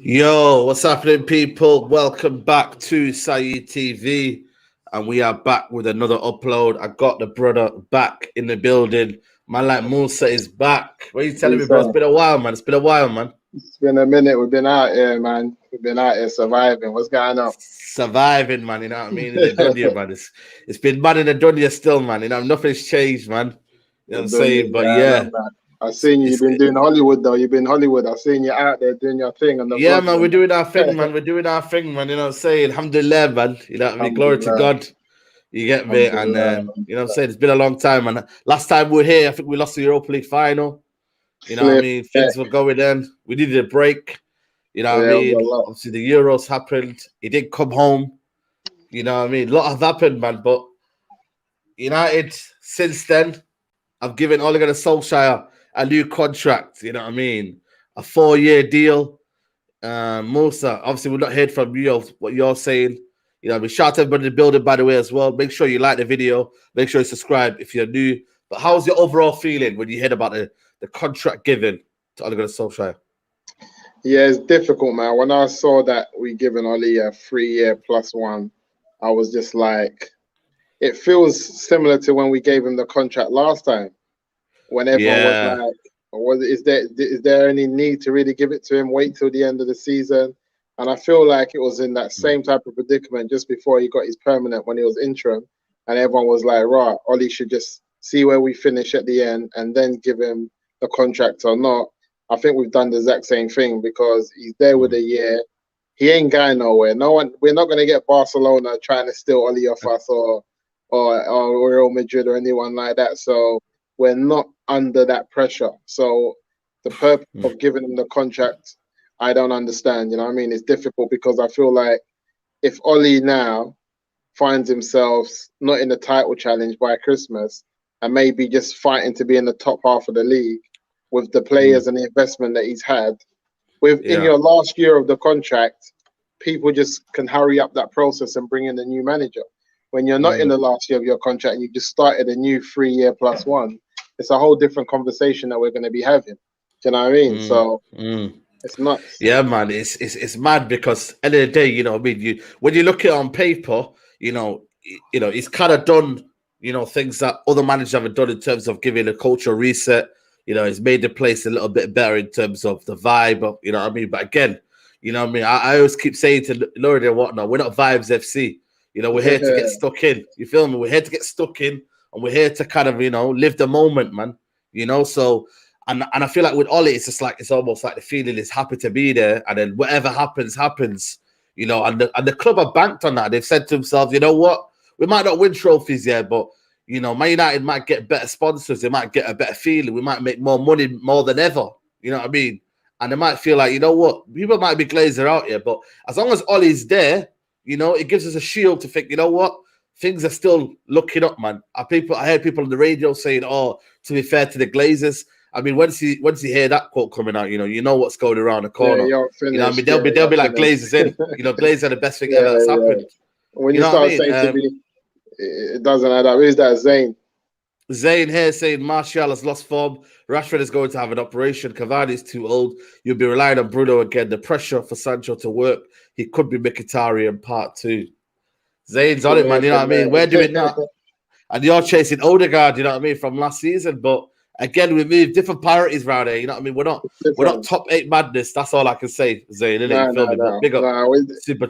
Yo, what's happening, people? Welcome back to Saeed TV, and we are back with another upload. I got the brother back in the building. Man, like Moosa is back. What are you telling me, bro? It's been a while, man. It's been a while, man. It's been a minute. We've been out here, man. We've been out here surviving. What's going on? Surviving, man. You know what I mean? In the dunya, man. It's been mad in the dunya still, man. You know, nothing's changed, man. You know what I'm saying? But yeah. I've seen you. You've been doing Hollywood, though. You've been Hollywood. I've seen you out there doing your thing. Yeah, man. We're doing our thing, man. We're doing our thing, man. You know what I'm saying? Alhamdulillah, man. You know what I mean? Glory to God. You get me? And you know what I'm saying? It's been a long time. And last time we were here, I think we lost the Europa League final. You know what I mean? Things were going in. We needed a break. You know what I mean? Obviously, the Euros happened. He didn't come home. You know what I mean? A lot has happened, man. But United, since then, I've given Ole Gunnar Solskjær a new contract. You know what I mean? A 4-year deal. Moosa, obviously, we've not heard from you what you're saying. You know, we shout out everybody in the building, by the way, as well. Make sure you like the video. Make sure you subscribe if you're new. But how's your overall feeling when you heard about the contract given to Ole Gunnar Solskjær? Yeah, it's difficult, man. When I saw that we given Oli a 3-year +1, I was just like, it feels similar to when we gave him the contract last time. When everyone was like, is there any need to really give it to him? Wait till the end of the season. And I feel like it was in that same type of predicament just before he got his permanent when he was interim. And everyone was like, right, Oli should just see where we finish at the end and then give him the contract or not. I think we've done the exact same thing because he's there with a year. He ain't going nowhere. We're not going to get Barcelona trying to steal Oli off us or Real Madrid or anyone like that. So we're not under that pressure. So the purpose of giving him the contract, I don't understand. You know what I mean? It's difficult because I feel like if Oli now finds himself not in the title challenge by Christmas and maybe just fighting to be in the top half of the league with the players and the investment that he's had, in your last year of the contract, people just can hurry up that process and bring in a new manager. When you're not in the last year of your contract and you just started a new 3-year +1, it's a whole different conversation that we're going to be having. Do you know what I mean? So it's nuts. Yeah, man, it's mad because end of the day, you know, I mean, when you look at it on paper, you know, he's kind of done, things that other managers haven't done in terms of giving a cultural reset. You know, he's made the place a little bit better in terms of the vibe, you know what I mean? But again, you know what I mean? I always keep saying to Lauren and whatnot, we're not Vibes FC. You know, we're here to get stuck in. You feel me? We're here to get stuck in and we're here to kind of, live the moment, man. So, and I feel like with Ole, it's just like, it's almost like the feeling is happy to be there. And then whatever happens. And the club are banked on that. They've said to themselves, you know what? We might not win trophies yet, but Man United might get better sponsors. They might get a better feeling. We might make more money more than ever. You know what I mean? And they might feel like, you know what? People might be Glazer out here, but as long as Ollie's there, it gives us a shield to think, you know what? Things are still looking up, man. I heard people on the radio saying, oh, to be fair to the Glazers. I mean, once you hear that quote coming out, you know what's going around the corner. Yeah, finished, I mean, they'll be like Glazers in. Glazers are the best thing ever that's happened. When you start saying to me, it doesn't add up. Who's that, Zayn? Zayn here saying Martial has lost form. Rashford is going to have an operation. Cavani is too old. You'll be relying on Bruno again. The pressure for Sancho to work. He could be Mkhitaryan part 2. Zayn's on it, man. You know what I mean? We're doing that. And you're chasing Odegaard, you know what I mean, from last season. But again, we move different priorities around here. You know what I mean? We're not top 8 madness. That's all I can say, Zayn. Big up.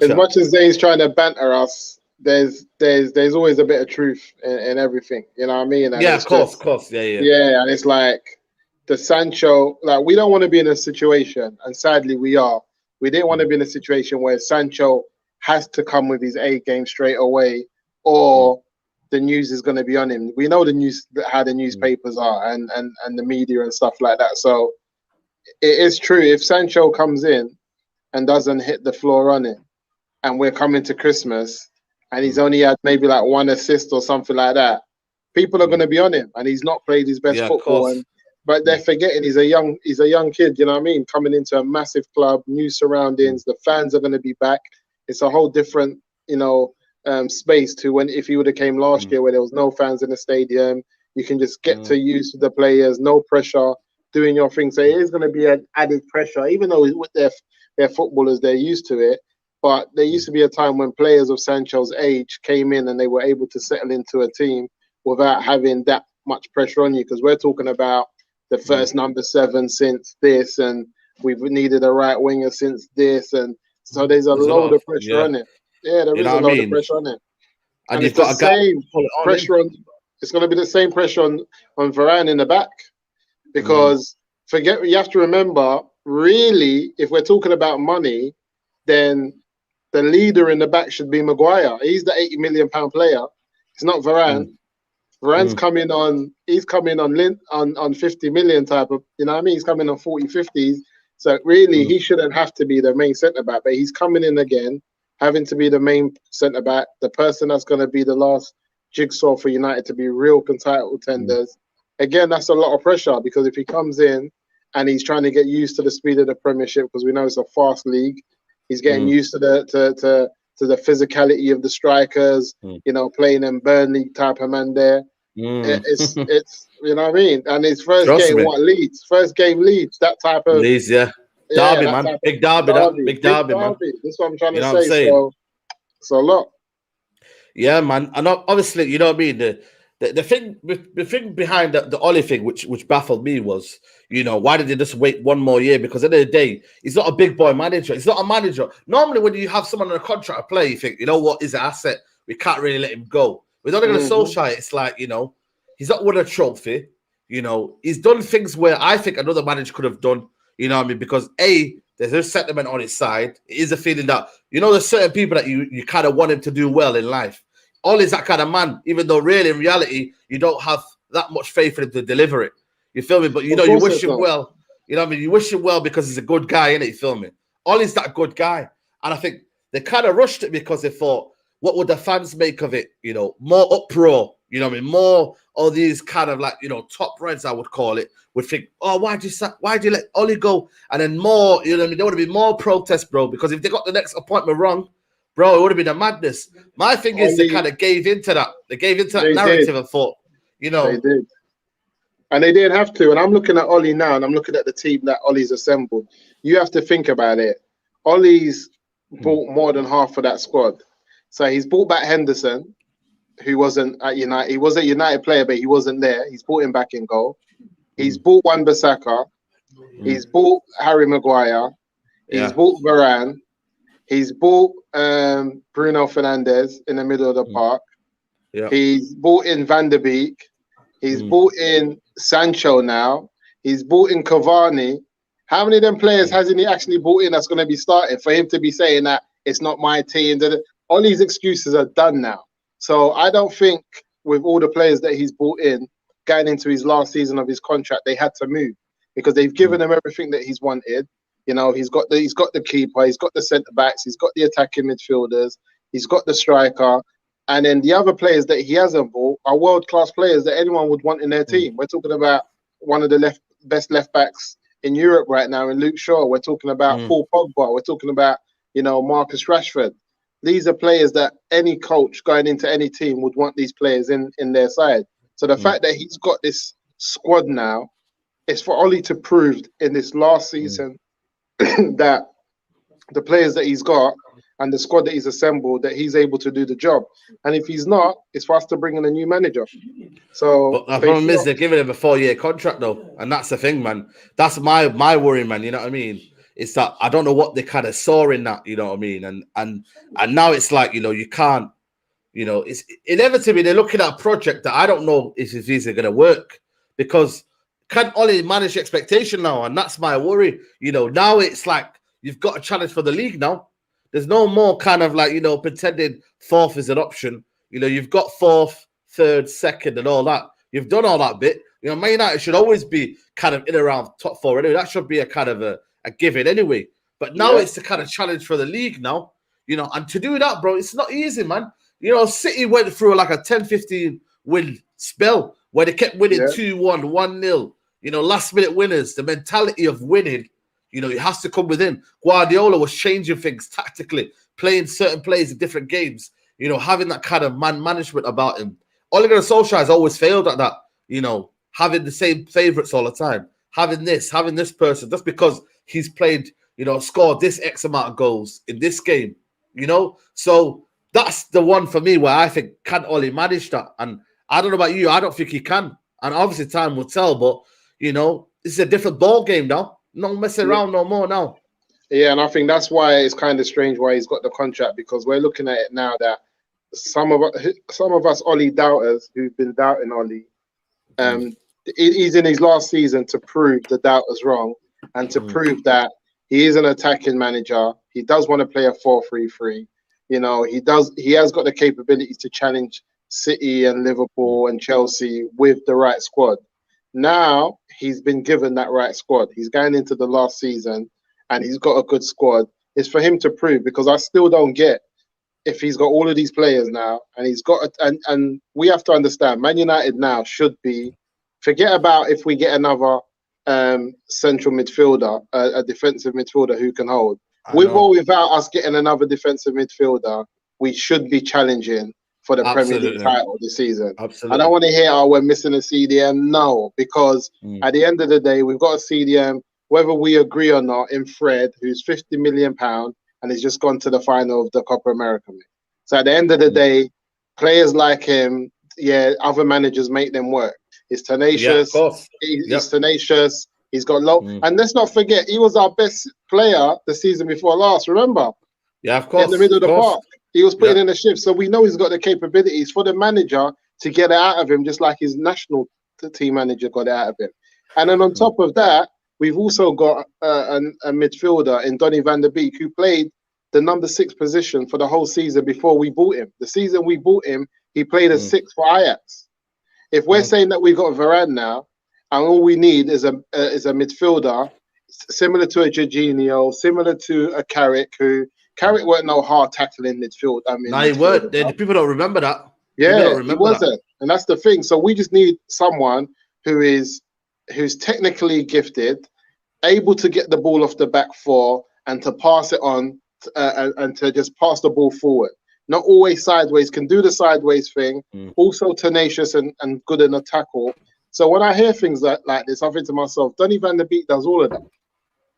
As much as Zayn's trying to banter us, there's always a bit of truth in everything. You know what I mean? And yeah, of course. Yeah. Yeah, and it's like the Sancho, like we don't want to be in a situation, and sadly we are. We didn't want to be in a situation where Sancho has to come with his A game straight away, or the news is going to be on him. We know the news, how the newspapers are, and the media and stuff like that. So it is true. If Sancho comes in and doesn't hit the floor running, and we're coming to Christmas, and he's only had maybe like 1 assist or something like that, people are going to be on him, and he's not played his best football. But they're forgetting he's a young kid. You know what I mean? Coming into a massive club, new surroundings. The fans are going to be back. It's a whole different, space to if he would have came last year where there was no fans in the stadium. You can just get to use the players, no pressure, doing your thing. So it is going to be an added pressure, even though they're footballers, they're used to it. But there used to be a time when players of Sancho's age came in and they were able to settle into a team without having that much pressure on you. Because we're talking about the first number 7 since this, and we've needed a right winger since this, and so there's a load of pressure on it. Yeah, there is a load of pressure on it. And it's the same pressure on. It's going to be the same pressure on Varane in the back, because you have to remember, really, if we're talking about money, then the leader in the back should be Maguire. He's the £80 million player. It's not Varane. Varane's coming on. He's coming on 50 million type of. You know what I mean? He's coming on 40, 50s. So really, he shouldn't have to be the main centre back. But he's coming in again, having to be the main centre back, the person that's going to be the last jigsaw for United to be real title contenders. Again, that's a lot of pressure, because if he comes in and he's trying to get used to the speed of the Premiership, because we know it's a fast league, he's getting used to the physicality of the strikers. You know, playing in Burnley type of man there. It's you know what I mean. And his first game, Leeds? First game Leeds. That type of Leeds, Derby, man. Big derby, big derby, man. That's what I'm trying to say. So it's a lot. Yeah, man. And obviously, you know what I mean. The thing behind the Ole thing, which baffled me, was, you know, why did they just wait one more year? Because at the end of the day, he's not a big boy manager. He's not a manager. Normally, when you have someone on a contract to play, you think, you know what, he's an asset. We can't really let him go. With Ole Gunnar Solskjær, it's like, you know, he's not won a trophy. You know, he's done things where I think another manager could have done. You know what I mean? Because there's a sentiment on his side. It is a feeling that, you know, there's certain people that you kind of want him to do well in life. Ole's that kind of man, even though really in reality you don't have that much faith in him to deliver it. You feel me? But you know, you wish him well. You know what I mean? You wish him well because he's a good guy, innit? You feel me? Ole's that good guy. And I think they kind of rushed it because they thought, what would the fans make of it? You know, more uproar. You know what I mean? More of these kind of like, you know, top reds, I would call it, would think, oh, why'd you let Ole go? And then more, you know what I mean? There would have been more protests, bro, because if they got the next appointment wrong, bro, it would have been a madness. My thing is they kind of gave into that. They gave into that narrative and thought, you know. They did. And they didn't have to. And I'm looking at Ole now, and I'm looking at the team that Ole's assembled. You have to think about it. Ole's bought more than half of that squad. So he's brought back Henderson, who wasn't at United. He was a United player, but he wasn't there. He's brought him back in goal. He's bought Wan-Bissaka. He's bought Harry Maguire. He's bought Varane. He's bought Bruno Fernandes in the middle of the park. Yeah. He's bought in Van der Beek. He's bought in Sancho now. He's bought in Cavani. How many of them players hasn't he actually bought in that's going to be starting for him to be saying that it's not my team? All these excuses are done now. So I don't think with all the players that he's brought in, going into his last season of his contract, they had to move because they've given him everything that he's wanted. You know, he's got the keeper, he's got the centre backs, he's got the attacking midfielders, he's got the striker, and then the other players that he hasn't bought are world class players that anyone would want in their team. We're talking about one of the best left backs in Europe right now in Luke Shaw. We're talking about Paul Pogba. We're talking about, you know, Marcus Rashford. These are players that any coach going into any team would want these players in their side. So the fact that he's got this squad now, it's for Ole to prove in this last season that the players that he's got and the squad that he's assembled, that he's able to do the job. And if he's not, it's for us to bring in a new manager. So but the problem is they're giving him a 4-year contract though. And that's the thing, man. That's my worry, man. You know what I mean? It's that I don't know what they kind of saw in that, you know what I mean? And now it's like, you know, you can't, you know, it's inevitably they're looking at a project that I don't know if it's easily going to work, because can Ole manage expectation now? And that's my worry. You know, now it's like you've got a challenge for the league now. There's no more kind of like, you know, pretending fourth is an option. You know, you've got fourth, third, second, and all that. You've done all that bit. You know, Man United should always be kind of in around top four anyway. That should be a kind of a given anyway. But now it's the kind of challenge for the league now. You know, and to do that, bro, it's not easy, man. You know, City went through like a 10-15 win spell where they kept winning 2-1, 1-0. You know, last-minute winners, the mentality of winning, you know, it has to come within. Guardiola was changing things tactically, playing certain plays in different games, you know, having that kind of man management about him. Ole Gunnar Solskjær has always failed at that, you know, having the same favourites all the time, having this person, just because he's played scored this X amount of goals in this game, So that's the one for me where I think, can Ole manage that? And I don't know about you, I don't think he can. And obviously time will tell, but, it's a different ball game now. No messing around no more now. Yeah, and I think that's why it's kind of strange why he's got the contract, because we're looking at it now that some of us Ole doubters who've been doubting Ole, he's in his last season to prove the doubters wrong and to prove that he is an attacking manager. He does want to play a 4-3-3. He has got the capabilities to challenge City and Liverpool and Chelsea with the right squad. Now he's been given that right squad. He's going into the last season and he's got a good squad. It's for him to prove, because I still don't get, if he's got all of these players now and he's got, and we have to understand, Man United now should be, forget about if we get another central midfielder, a defensive midfielder who can hold. With or without us getting another defensive midfielder, we should be challenging for the Premier League title this season. Absolutely. I don't want to hear, we're missing a CDM. No, because at the end of the day, we've got a CDM, whether we agree or not, in Fred, who's £50 million and he's just gone to the final of the Copa America. So at the end of the day, players like him, other managers make them work. He's tenacious. He's tenacious. He's got low. And let's not forget, he was our best player the season before last. Remember? Yeah, of course. In the middle of the park. He was putting in the shift. So we know he's got the capabilities for the manager to get it out of him, just like his national team manager got it out of him. And then on top of that, we've also got a midfielder in Donny van der Beek, who played the number 6 position for the whole season before we bought him. The season we bought him, he played as 6 for Ajax. If we're saying that we've got Varane now, and all we need is a midfielder similar to a Jorginho, similar to a Carrick, Carrick weren't no hard tackling midfield. No, he weren't. People don't remember that. Yeah, he wasn't. And that's the thing. So we just need someone who's technically gifted, able to get the ball off the back four and to pass it on and to just pass the ball forward. Not always sideways, can do the sideways thing, also tenacious and good in a tackle. So when I hear things like this, I think to myself, Donny van der Beek does all of that.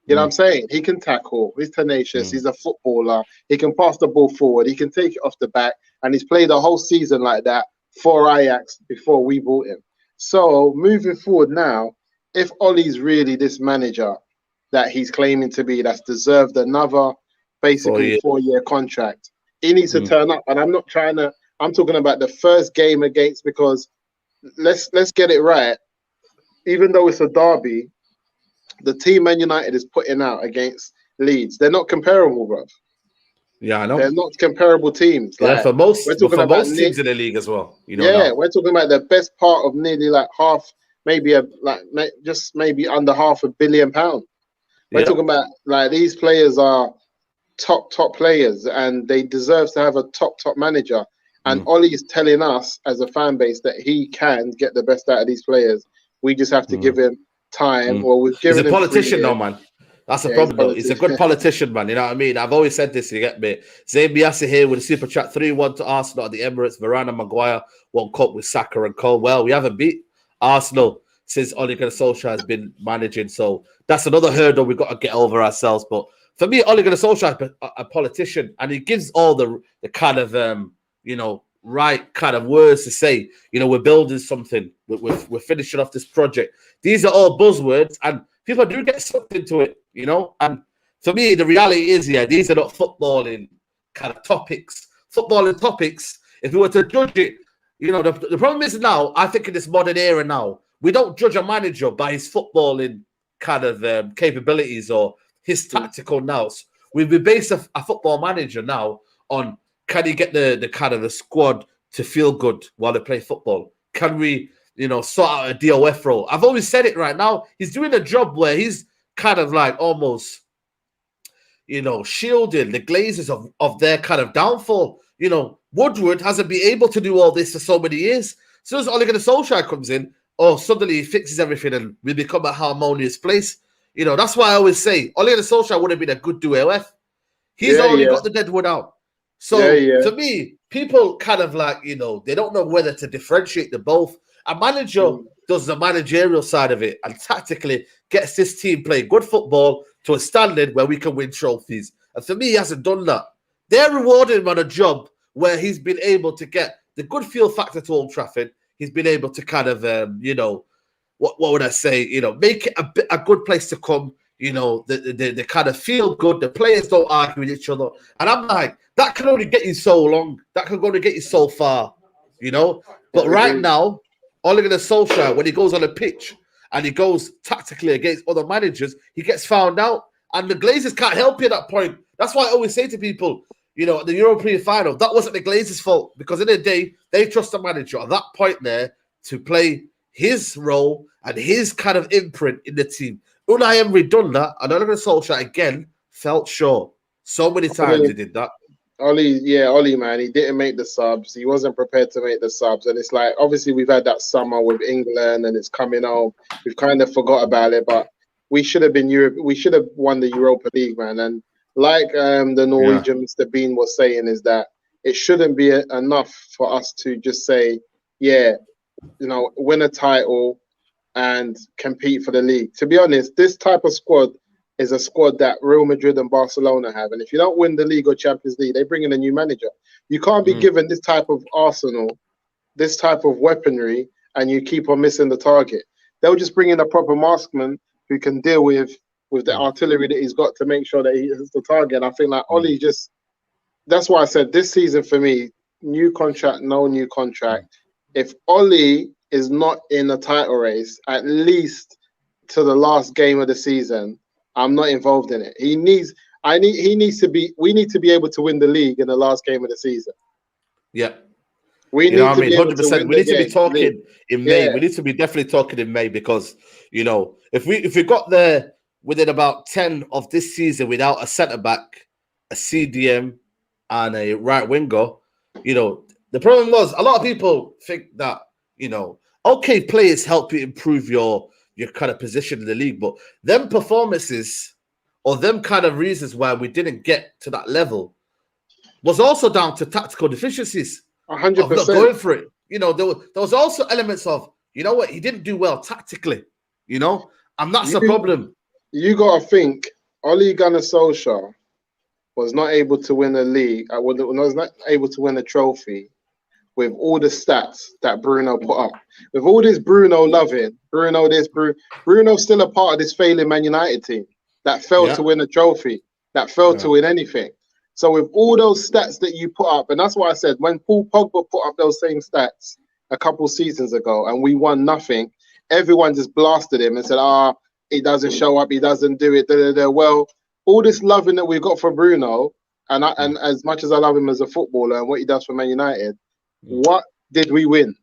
You know what I'm saying? He can tackle, he's tenacious, he's a footballer, he can pass the ball forward, he can take it off the back, and he's played a whole season like that for Ajax before we bought him. So moving forward now, if Ole's really this manager that he's claiming to be, that's deserved another basically 4-year contract, he needs to turn up. And I'm not trying to, I'm talking about the first game against, because let's get it right. Even though it's a derby, the team Man United is putting out against Leeds, they're not comparable, bro. Yeah, I know. They're not comparable teams. Yeah, like, for most teams in the league as well. You know, yeah, we're talking about the best part of nearly like half, maybe just maybe under £500 million. We're talking about like these players are top players, and they deserve to have a top manager. And Ole is telling us as a fan base that he can get the best out of these players. We just have to give him time. Well, we've given He's a politician though, man. That's the problem though. He's a good politician, man. You know what I mean? I've always said this, you get me. Zayn Biassi here with a super chat 3-1 to Arsenal at the Emirates. Varane and Maguire won't cope with Saka and Cole. Well, we haven't beat Arsenal since Ole Gunnar Solskjær has been managing. So that's another hurdle we've got to get over ourselves. But for me, Ole Gunnar Solskjær is a politician, and he gives all the kind of right kind of words to say. You know, we're building something. We're finishing off this project. These are all buzzwords, and people do get sucked into it, you know. And for me, the reality is, these are not footballing kind of topics. Footballing topics, if we were to judge it, the problem is now, I think in this modern era now, we don't judge a manager by his footballing kind of capabilities or his tactical nous. We base a football manager now on, can he get the kind of the squad to feel good while they play football? Can we, sort out a DOF role? I've always said it right now. He's doing a job where he's kind of like almost, shielding the Glazers of their kind of downfall. Woodward hasn't been able to do all this for so many years. As soon as Ole Gunnar Solskjær comes in, suddenly he fixes everything and we become a harmonious place. That's why I always say Ole Gunnar Solskjær would have been a good DOF. He's already got the deadwood out. So for me, people kind of like, they don't know whether to differentiate the both. A manager does the managerial side of it and tactically gets this team playing good football, to a standard where we can win trophies. And for me, he hasn't done that. They're rewarding him on a job where he's been able to get the good feel factor to Old Trafford. He's been able to kind of, what would I say? Make it a good place to come. The kind of feel good. The players don't argue with each other. And I'm like, that can only get you so long. That can only get you so far, But right now, Ole Gunnar Solskjær, when he goes on a pitch and he goes tactically against other managers, he gets found out. And the Glazers can't help you at that point. That's why I always say to people, the European final, that wasn't the Glazers' fault, because in the day, they trust the manager at that point there to play his role and his kind of imprint in the team. Unai Emery done that, and Ole Gunnar Solskjær again felt sure. So many times he did that. Ole, man, he didn't make the subs. He wasn't prepared to make the subs. And it's like, obviously, we've had that summer with England and it's coming home. We've kind of forgot about it, but we should have been we should have won the Europa League, man. And like the Norwegian Mr. Bean was saying, is that it shouldn't be enough for us to just say, win a title and compete for the league. To be honest, this type of squad is a squad that Real Madrid and Barcelona have. And if you don't win the league or Champions League, they bring in a new manager. You can't be given this type of arsenal, this type of weaponry, and you keep on missing the target. They'll just bring in a proper marksman who can deal with the artillery that he's got to make sure that he hits the target. And I think like Ole that's why I said this season for me, new contract, no new contract. If Ole is not in the title race, at least to the last game of the season, I'm not involved in it. We need to be able to win the league in the last game of the season. Yeah. We need to be 100%. We need to be talking in May. We need to be definitely talking in May because, if we got there within about 10 of this season without a centre-back, a CDM, and a right winger, the problem was a lot of people think that, okay, players help you improve your kind of position in the league, but them performances or them kind of reasons why we didn't get to that level was also down to tactical deficiencies. 100%. Of not going for it. There was also elements of, he didn't do well tactically, and that's the problem. You got to think, Ole Gunnar Solskjær was not able to win a league, was not able to win a trophy with all the stats that Bruno put up. With all this Bruno loving, Bruno's still a part of this failing Man United team that failed to win a trophy, that failed to win anything. So with all those stats that you put up, and that's why I said when Paul Pogba put up those same stats a couple seasons ago and we won nothing, everyone just blasted him and said, he doesn't show up, he doesn't do it. Well, all this loving that we got for Bruno, and as much as I love him as a footballer and what he does for Man United, what did we win?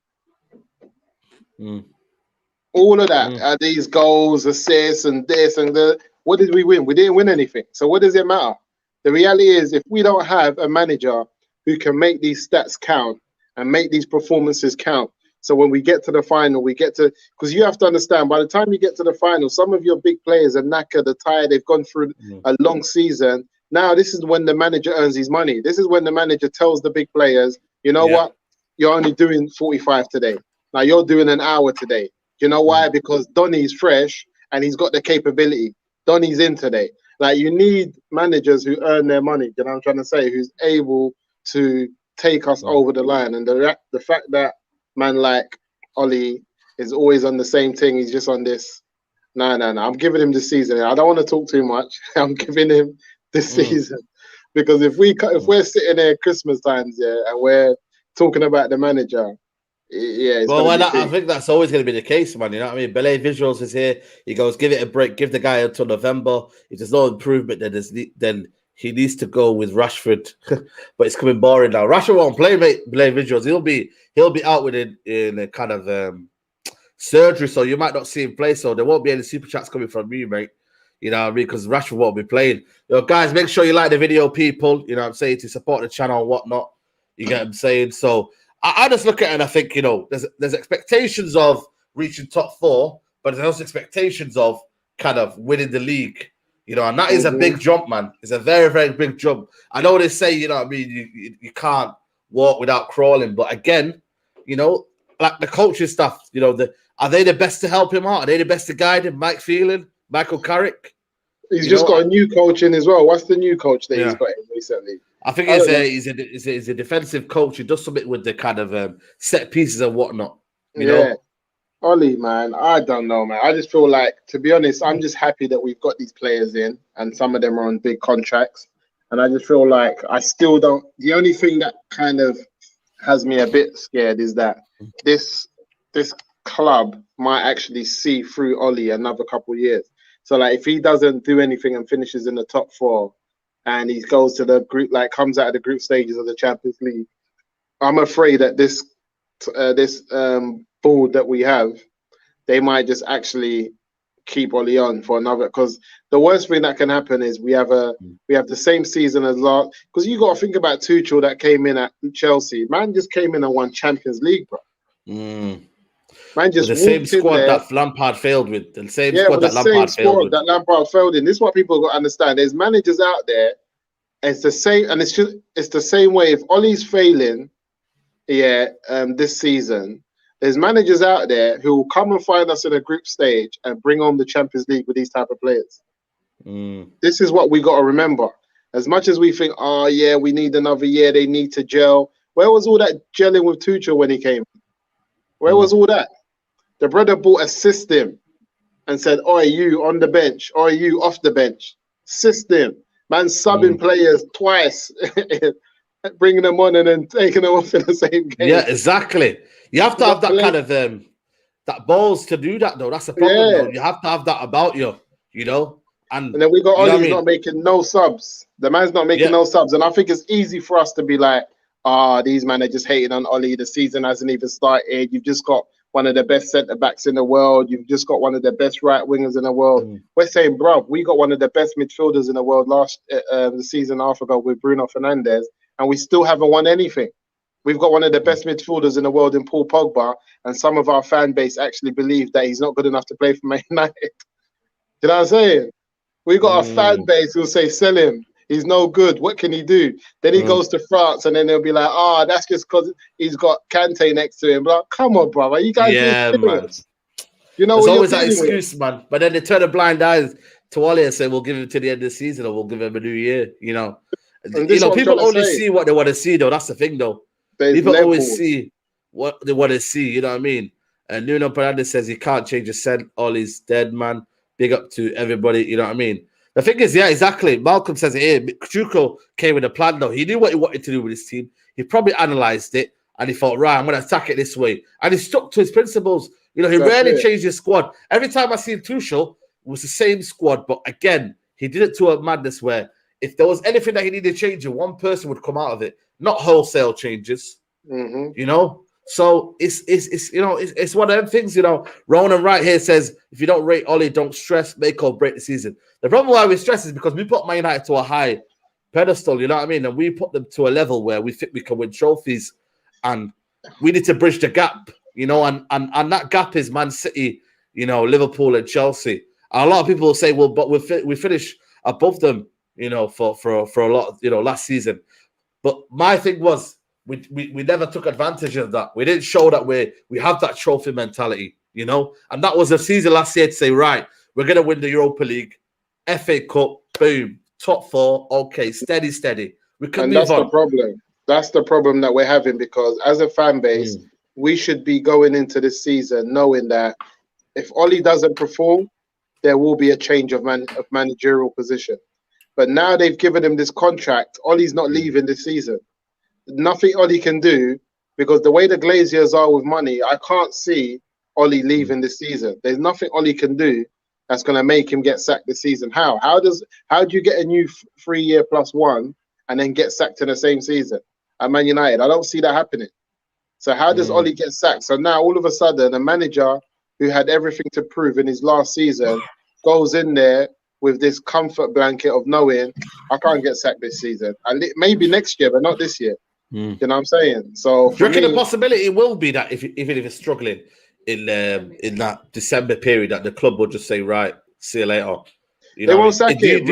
All of that, these goals, assists, and this and that. What did we win? We didn't win anything. So what does it matter? The reality is, if we don't have a manager who can make these stats count and make these performances count, so when we get to the final, because you have to understand, by the time you get to the final, some of your big players are knackered, they're tired, they've gone through a long season. Now, this is when the manager earns his money. This is when the manager tells the big players, what? You're only doing 45 today. Now, you're doing an hour today. You know why? Because Donny's fresh and he's got the capability. Donny's in today. Like, you need managers who earn their money, you know what I'm trying to say, who's able to take us over the line. And the fact that man like Ole is always on the same thing, he's just on this. No. I'm giving him this season. I don't want to talk too much. I'm giving him this season. Because if we're sitting there Christmas times, and we're talking about the manager, I think that's always going to be the case, man. You know what I mean? Belay Visuals is here. He goes, give it a break, give the guy until November. If there's no improvement, then he needs to go with Rashford. But it's coming boring now. Rashford won't play, mate. Belay Visuals. He'll be out with it in a kind of surgery, so you might not see him play. So there won't be any super chats coming from me, mate. You know what I mean? Because Rashford won't be playing. Guys, make sure you like the video, people. You know what I'm saying? To support the channel and whatnot. You get what I'm saying? So I just look at it and I think, there's expectations of reaching top 4, but there's also expectations of kind of winning the league, and that is a big jump, man. It's a very, very big jump. I know they say, you you can't walk without crawling, but again, like the coaching staff, are they the best to help him out? Are they the best to guide him? Mike Phelan, Michael Carrick? He's just got a new coach in as well. What's the new coach that he's got in recently? I think he's a defensive coach. He does something with the kind of set pieces and whatnot. You know? Ollie, man, I don't know, man. I just feel like, to be honest, I'm just happy that we've got these players in, and some of them are on big contracts. And I just feel like I still don't. The only thing that kind of has me a bit scared is that this club might actually see through Ollie another couple of years. So, like, if he doesn't do anything and finishes in the top 4, and he goes to the group, like, comes out of the group stages of the Champions League, I'm afraid that this board that we have, they might just actually keep Ollie on for another. Because the worst thing that can happen is we have the same season as last. Because you got to think about Tuchel that came in at Chelsea. Man just came in and won Champions League, bro. Man just with the same squad that Lampard failed with. The same squad that Lampard failed in. This is what people got to understand. There's managers out there. It's the same, and it's the same way. If Ollie's failing, this season, there's managers out there who will come and find us in a group stage and bring on the Champions League with these type of players. This is what we got to remember. As much as we think, we need another year, they need to gel. Where was all that gelling with Tuchel when he came? Where was all that? The brother bought a system and said, "Oi, you on the bench, or you off the bench." System. Man subbing players twice, bringing them on and then taking them off in the same game. Yeah, exactly. You have to have that kind of that balls to do that, though. That's the problem, though. You have to have that about you, you know. And then we got Ollie not making no subs. The man's not making no subs. And I think it's easy for us to be like, these men are just hating on Ollie. The season hasn't even started. You've just got one of the best centre-backs in the world. You've just got one of the best right-wingers in the world. We're saying, bro, we got one of the best midfielders in the world the season half ago with Bruno Fernandes, and we still haven't won anything. We've got one of the best midfielders in the world in Paul Pogba, and some of our fan base actually believe that he's not good enough to play for Man United. You know what I'm saying? We got a fan base who'll say, sell him. He's no good. What can he do? Then he goes to France, and then they'll be like, that's just because he's got Kante next to him. But like, come on, brother. You guys man. You know, there's always that excuse, man. But then they turn a blind eye to Ollie and say, we'll give him to the end of the season, or we'll give him a new year, you know. People only see what they want to see, though. That's the thing, though. People always see what they want to see, you know what I mean? And Nuno Fernandes says he can't change a cent. Ollie's dead, man. Big up to everybody, you know what I mean? The thing is, exactly. Malcolm says it here. Tuchel came with a plan, though. He knew what he wanted to do with his team. He probably analysed it, and he thought, right, I'm going to attack it this way. And he stuck to his principles. You know, he rarely changed his squad. Every time I see Tuchel, it was the same squad. But again, he did it to a madness where if there was anything that he needed changing, one person would come out of it. Not wholesale changes, you know? So it's one of them things, you know. Ronan right here says, if you don't rate Ollie, don't stress, make or break the season. The problem why we stress is because we put Man United to a high pedestal, you know what I mean? And we put them to a level where we think we can win trophies, and we need to bridge the gap, you know, and that gap is Man City, you know, Liverpool and Chelsea. And a lot of people will say, well, but we finished above them, you know, for a lot, you know, last season. But my thing was, we never took advantage of that. We didn't show that we have that trophy mentality, you know? And that was the season last year to say, right, we're going to win the Europa League, FA Cup, boom, top 4, okay, steady. We can move on. That's the problem. That's the problem that we're having, because as a fan base, we should be going into this season knowing that if Ollie doesn't perform, there will be a change of managerial position. But now they've given him this contract. Ollie's not leaving this season. Nothing Ollie can do, because the way the Glazers are with money, I can't see Ollie leaving this season. There's nothing Ollie can do that's going to make him get sacked this season. How do you get a new 3-year +1 and then get sacked in the same season at Man United? I don't see that happening. So how does Ollie get sacked? So now all of a sudden, a manager who had everything to prove in his last season goes in there with this comfort blanket of knowing I can't get sacked this season. Maybe next year, but not this year. You know what I'm saying? So, do you reckon the possibility will be that even if it's struggling in that December period, that the club will just say, right, see you later? You know, they won't sack him.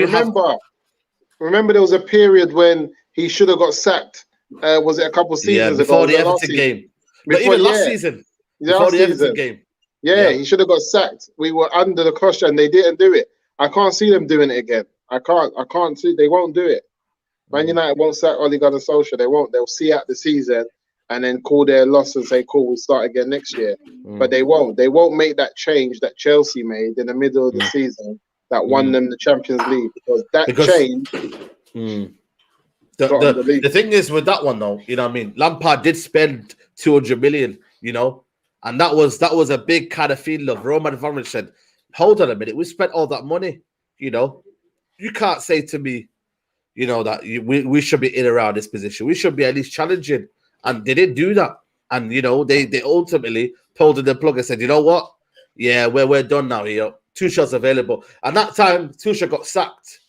Remember, there was a period when he should have got sacked. Was it a couple of seasons before ago? The Everton game. But even last season, before the Everton game. Yeah, he should have got sacked. We were under the cosh and they didn't do it. I can't see them doing it again. I can't see. They won't do it. Man United won't sack Ole Gunnar Solskjær. They won't. They'll see out the season and then call their loss and say, "Cool, we'll start again next year." But they won't. They won't make that change that Chelsea made in the middle of the season that won them the Champions League, because change. The thing is with that one though, you know what I mean? Lampard did spend 200 million, you know, and that was a big kind of feeling of Roman Abramovich said, hold on a minute, we spent all that money, you know. You can't say to me, you know, that we should be in around this position. We should be at least challenging. And they didn't do that. And, you know, they ultimately pulled in the plug and said, you know what? Yeah, we're done now here. Tuchel's available. And that time, Tuchel got sacked.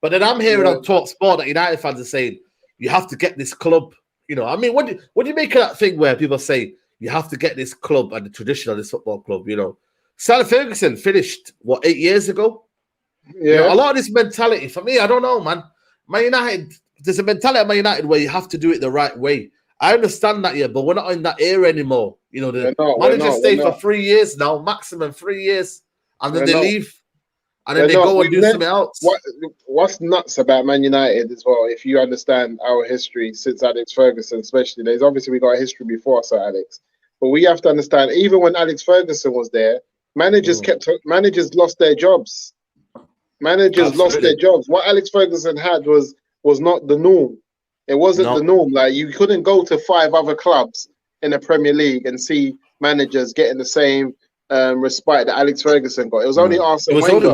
But then I'm hearing on Talk Sport that United fans are saying, you have to get this club. You know, I mean, what do you make of that thing where people say, you have to get this club and the tradition of this football club, you know? Sir Ferguson finished, 8 years ago? Yeah. You know, a lot of this mentality, for me, I don't know, man. Man United, there's a mentality at Man United where you have to do it the right way. I understand that, yeah, but we're not in that era anymore. You know, the managers stay for 3 years now, maximum 3 years, and then they leave, and then they go and do something else. What's nuts about Man United as well, if you understand our history since Alex Ferguson, especially, there's obviously we got a history before Sir Alex, but we have to understand, even when Alex Ferguson was there, managers lost their jobs. Managers lost their jobs. What Alex Ferguson had was not the norm. It wasn't the norm. Like, you couldn't go to 5 other clubs in the Premier League and see managers getting the same respite that Alex Ferguson got. It was only Arsene Wenger. It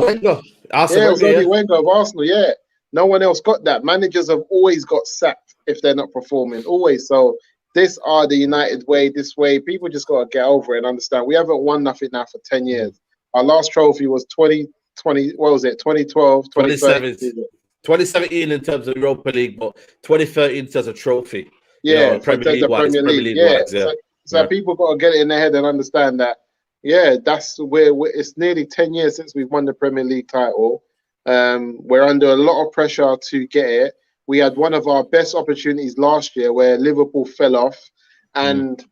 was only Wenger of Arsenal. Yeah, no one else got that. Managers have always got sacked if they're not performing. Always. So this are the United way. This way, people just got to get over it and understand. We haven't won nothing now for 10 years. Our last trophy was 2020. What was it? 2012, 2017 in terms of Europa League, but 2013 in terms of trophy. Yeah, you know, Premier League. Yeah. So people got to get it in their head and understand that. Yeah, that's where it's nearly 10 years since we've won the Premier League title. We're under a lot of pressure to get it. We had one of our best opportunities last year where Liverpool fell off, and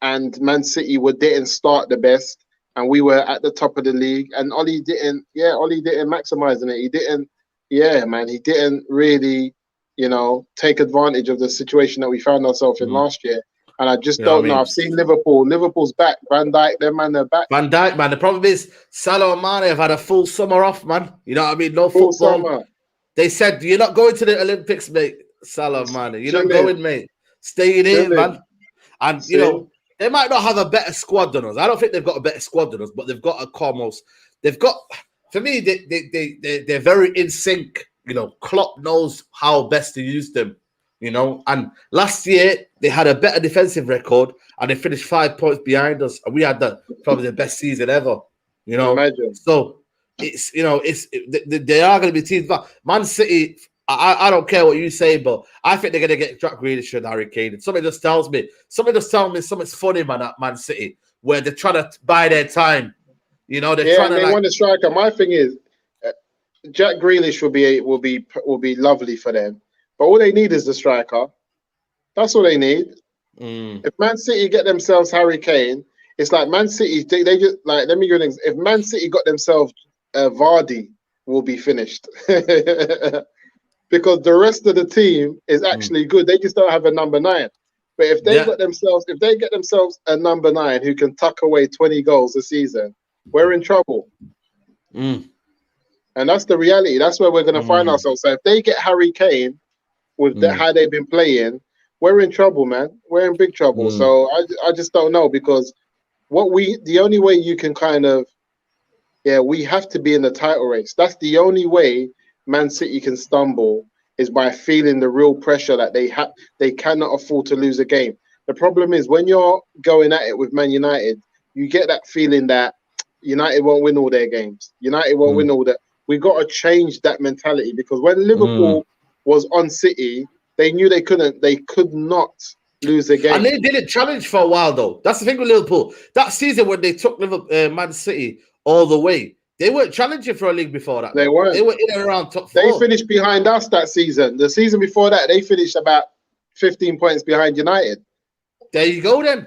Man City didn't start the best, and we were at the top of the league. And Ole didn't maximize in it. He didn't. Yeah, man, he didn't really, you know, take advantage of the situation that we found ourselves in last year. And I just don't know. I've seen Liverpool. Liverpool's back. Van Dijk, them man, they're back. Van Dijk, man. The problem is Salah and Mane have had a full summer off, man. You know what I mean? No full football. Summer. They said, you're not going to the Olympics, mate. Salah and Mane. You're not going, mate. Staying in, man. And, you know, they might not have a better squad than us. I don't think they've got a better squad than us, but they've got for me, they're very in sync. You know, Klopp knows how best to use them, you know. And last year, they had a better defensive record, and they finished 5 points behind us. And we had probably the best season ever, you know. Imagine. So, it's, you know, they are going to be teams. But Man City, I don't care what you say, but I think they're going to get Jack Grealish and Harry Kane. And something just tells me something's funny, man, at Man City, where they're trying to buy their time. You know, they want a striker. My thing is, Jack Grealish will be lovely for them, but all they need is the striker. That's all they need. If Man City get themselves Harry Kane, it's like Man City. They just like, let me give you an example. If Man City got themselves Vardy, will be finished because the rest of the team is actually good. They just don't have a number 9. But if they get themselves a number 9 who can tuck away 20 goals a season, we're in trouble. And that's the reality. That's where we're going to find ourselves. So if they get Harry Kane with how they've been playing, we're in trouble, man. We're in big trouble. So I just don't know, because the only way you can kind of, we have to be in the title race. That's the only way Man City can stumble, is by feeling the real pressure that they cannot afford to lose a game. The problem is, when you're going at it with Man United, you get that feeling that United won't win all their games. United won't win all that. We got to change that mentality, because when Liverpool was on City, they knew they could not lose a game. And they didn't challenge for a while, though. That's the thing with Liverpool. That season when they took Man City all the way, they weren't challenging for a league before that. They weren't. They were in and around top 4. They finished behind us that season. The season before that, they finished about 15 points behind United. There you go, then.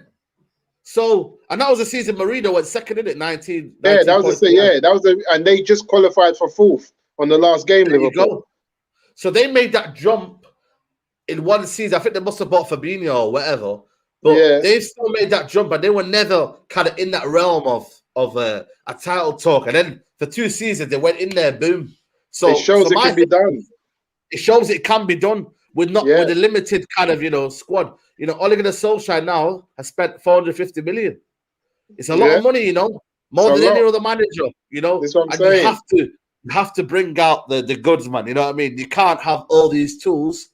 So, and that was the season Mourinho went second in it, 19 Yeah, that was points the behind. yeah, that was the, and they just qualified for fourth on the last game. There you Liverpool. go. So they made that jump in one season. I think they must have bought Fabinho or whatever, but Yeah, they still made that jump, and they were never kind of in that realm of a title talk. And then for 2 seasons, they went in there, boom. it So shows for it my can be done. it shows it can be done with not Yeah, with a limited kind of squad. Ole Gunnar Solskjær now has spent 450 million. It's a lot yeah, of money, it's more a than any lot. other manager, That's what I'm and you saying. have to bring out the goods, man. You know what I mean? You can't have all these tools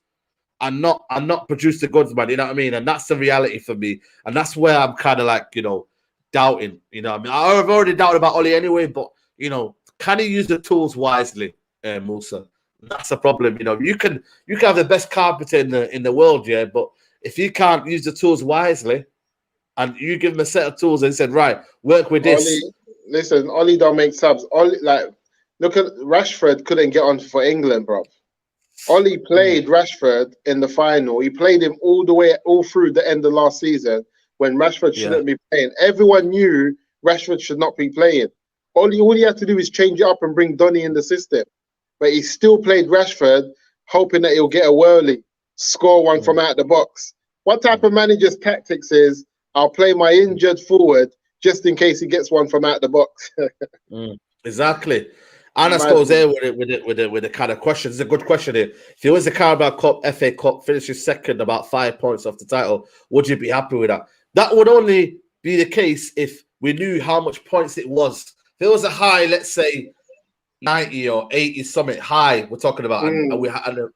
and not produce the goods, man. You know what I mean? And that's the reality for me. And that's where I'm kind of like, doubting. You know what I mean? I've already doubted about Ole anyway, but can he use the tools wisely, Moosa? That's a problem. You can have the best carpenter in the world, yeah, but if you can't use the tools wisely, and you give him a set of tools and said, right, work with Ollie, this. listen, Ollie don't make subs. Ollie, like, look at Rashford couldn't get on for England, bro. Ollie played Rashford in the final. He played him all through the end of last season when Rashford Yeah. shouldn't be playing. Everyone knew Rashford should not be playing. All he had to do is change it up and bring Donny in the system. But he still played Rashford, hoping that he'll get a whirly, score one from out the box. What type of manager's tactics is, I'll play my injured forward just in case he gets one from out the box? Exactly. And I Mad, suppose man. there with the kind of question. It's a good question here. If he wins the Carabao Cup, FA Cup, finishes second, about 5 points off the title, would you be happy with that? That would only be the case if we knew how much points it was. If it was a high, let's say 90 or 80 something high, we're talking about, and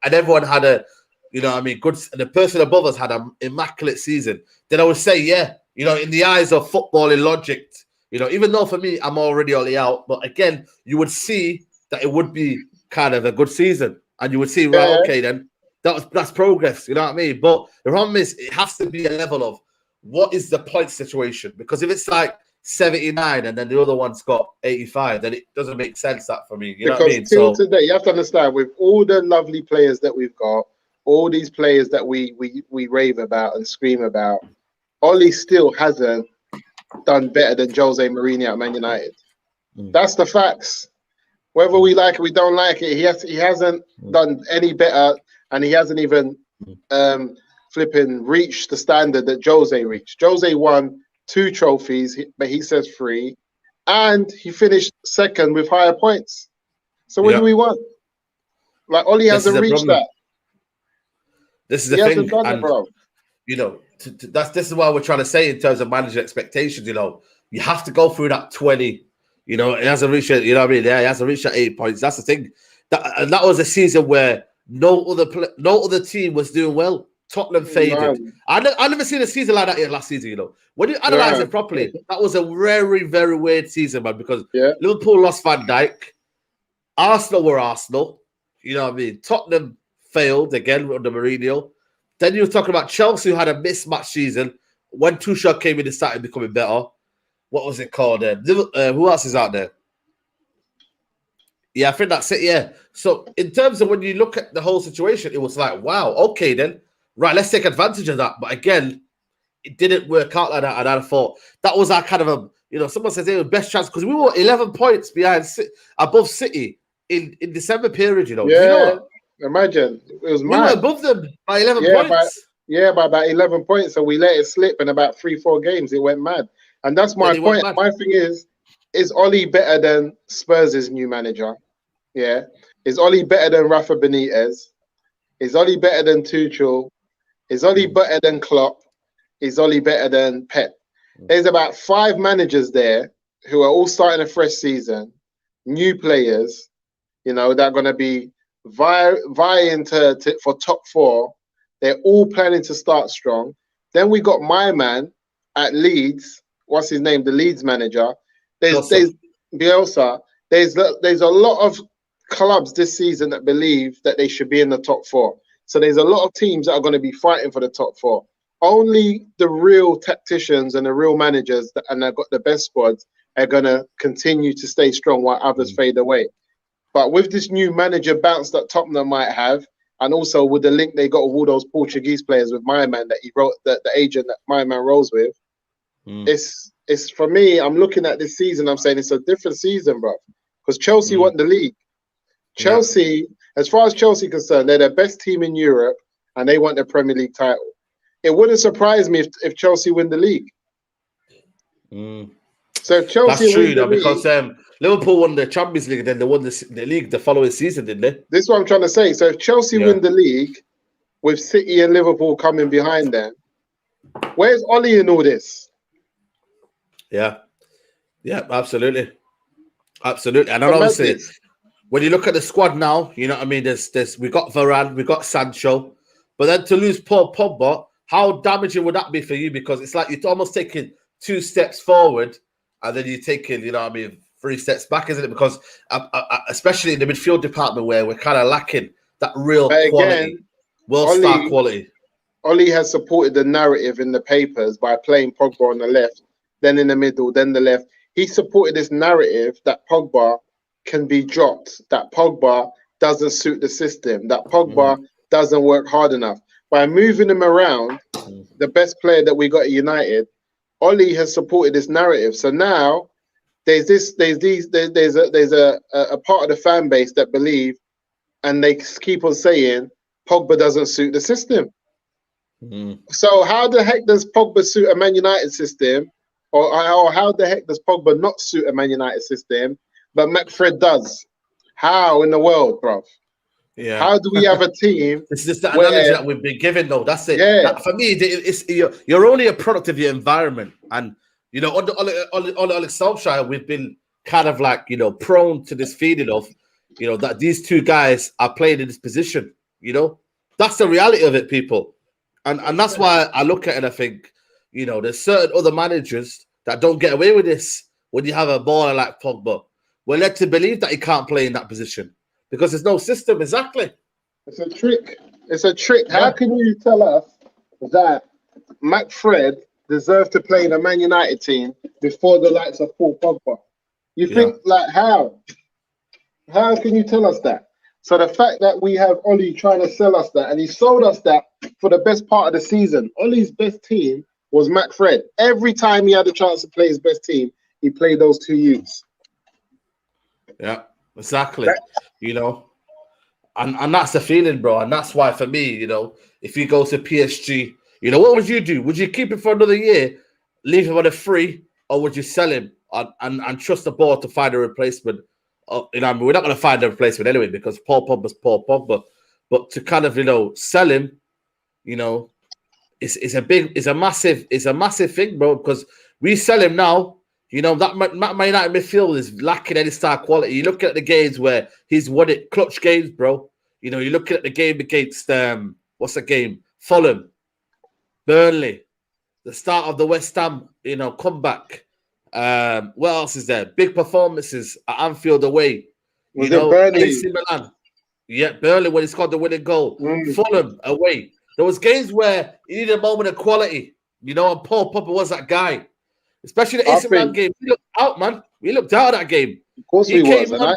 everyone had a, good, and the person above us had an immaculate season, then I would say, yeah, in the eyes of footballing logic, even though for me, I'm already Ollie out, but again, you would see that it would be kind of a good season, and you would see, right, Yeah, okay, then that's progress, you know what I mean? But the problem is, it has to be a level of what is the point situation, because if it's like 79 and then the other one's got 85, then it doesn't make sense that for me, you know what I because mean? till So today, you have to understand, with all the lovely players that we've got, all these players that we rave about and scream about, Ollie still hasn't done better than Jose Mourinho at Man United. That's the facts. Whether we like it, we don't like it, he hasn't done any better, and he hasn't even flipping reached the standard that Jose reached. Jose won 2 trophies, but he says 3, and he finished second with higher points. So what do we want? Like, Ollie this is hasn't a reached problem. that. This is He the hasn't thing, done it, and bro. this is what we're trying to say in terms of managing expectations. You have to go through that 20. It hasn't reached it. You know what I mean? Yeah, it hasn't reached that 8 points. That's the thing. That was a season where no other team was doing well. Tottenham faded. Man, I never seen a season like that last season. When you analyze yeah, it properly, that was a very, very weird season, man. Because yeah, Liverpool lost Van Dijk, Arsenal were Arsenal. You know what I mean? Tottenham failed again under Mourinho. Then you were talking about Chelsea, who had a mismatched season. When Tuchel came in, it started becoming better. What was it called? Who else is out there? Yeah, I think that's it. Yeah. So in terms of when you look at the whole situation, it was like, wow, okay, then right, let's take advantage of that. But again, it didn't work out like that. And I thought that was our kind of someone says they were best chance because we were 11 points behind above City in December period. Did you know yeah. that? Imagine, it was We were mad. above them by 11 Yeah, points. by about 11 points. So we let it slip in about 3-4 games. It went mad. And that's Then my he went point. mad. My thing is Ollie better than Spurs' new manager? Yeah. Is Ollie better than Rafa Benitez? Is Ollie better than Tuchel? Is Ollie better than Klopp? Is Ollie better than Pep? There's about 5 managers there who are all starting a fresh season, new players, that are going to be vying for top 4. They're all planning to start strong. Then we got my man at Leeds. What's his name? The Leeds manager. There's Bielsa. There's a lot of clubs this season that believe that they should be in the top 4. So there's a lot of teams that are going to be fighting for the top 4. Only the real tacticians and the real managers and they've got the best squads are going to continue to stay strong while others fade away. But with this new manager bounce that Tottenham might have, and also with the link they got with all those Portuguese players with my man that he wrote, the agent that my man rolls with, It's for me. I'm looking at this season. I'm saying it's a different season, bro. Because Chelsea won the league. Chelsea, as far as Chelsea concerned, they're the best team in Europe, and they want the Premier League title. It wouldn't surprise me if Chelsea win the league. So if Chelsea That's true, win the league, because Liverpool won the Champions League, and then they won the league the following season, didn't they? this is what I'm trying to say. So if Chelsea win the league, with City and Liverpool coming behind them, where's OLE in all this? Yeah, absolutely. And obviously, when you look at the squad now, you know what I mean. There's we got Varane, we got Sancho, but then to lose Paul Pogba, how damaging would that be for you? Because it's like you're almost taking 2 steps forward, and then you're taking, you know what I mean, 3 steps back, isn't it? Because especially in the midfield department, where we're kind of lacking that real quality, world-star quality. OLE has supported the narrative in the papers by playing Pogba on the left, then in the middle, then the left. He supported this narrative that Pogba can be dropped, that Pogba doesn't suit the system, that Pogba doesn't work hard enough. By moving him around, the best player that we got at United, OLE has supported this narrative. So now there's a part of the fan base that believe, and they keep on saying Pogba doesn't suit the system. So how the heck does Pogba suit a Man United system, or how the heck does Pogba not suit a Man United system, but McFred does? How in the world, bro? Yeah. How do we have a team? It's just the analogy that we've been given, though. That's it. Yeah. For me, you're only a product of your environment, and you know, under Alex Solskjær, we've been kind of like, you know, prone to this feeling of, you know, that these two guys are playing in this position. You know, that's the reality of it, people, and that's why I look at it and I think, you know, there's certain other managers that don't get away with this. When you have a baller like Pogba, we're led to believe that he can't play in that position because there's no system. Exactly. It's a trick. It's a trick. Yeah. How can you tell us that McFred deserves to play in a Man United team before the likes of Paul Pogba? You think, like, how? How can you tell us that? So the fact that we have OLE trying to sell us that, and he sold us that for the best part of the season. OLE's best team was McFred. Every time he had a chance to play his best team, he played those 2 youths. Yeah, exactly. You know, and that's the feeling, bro. And that's why, for me, you know, if you go to PSG, you know, what would you do? Would you keep him for another year, leave him on a free, or would you sell him and trust the board to find a replacement? You know, I mean, we're not going to find a replacement anyway because Paul Pogba's Paul Pogba. But to kind of, you know, sell him, you know, it's a massive thing, bro. Because we sell him now, you know, that Man United midfield is lacking any star quality. You look at the games where he's won it, clutch games, bro. You know, you look at the game against what's the game? Fulham, Burnley, the start of the West Ham, you know, comeback. What else is there? Big performances at Anfield away. Was it Burnley? AC Milan. Yeah, Burnley when he scored the winning goal. Fulham away. There was games where he needed a moment of quality, you know, and Paul Pogba was that guy. Especially the AC Milan game. We looked out, man. We looked out of that game. Of course we was. And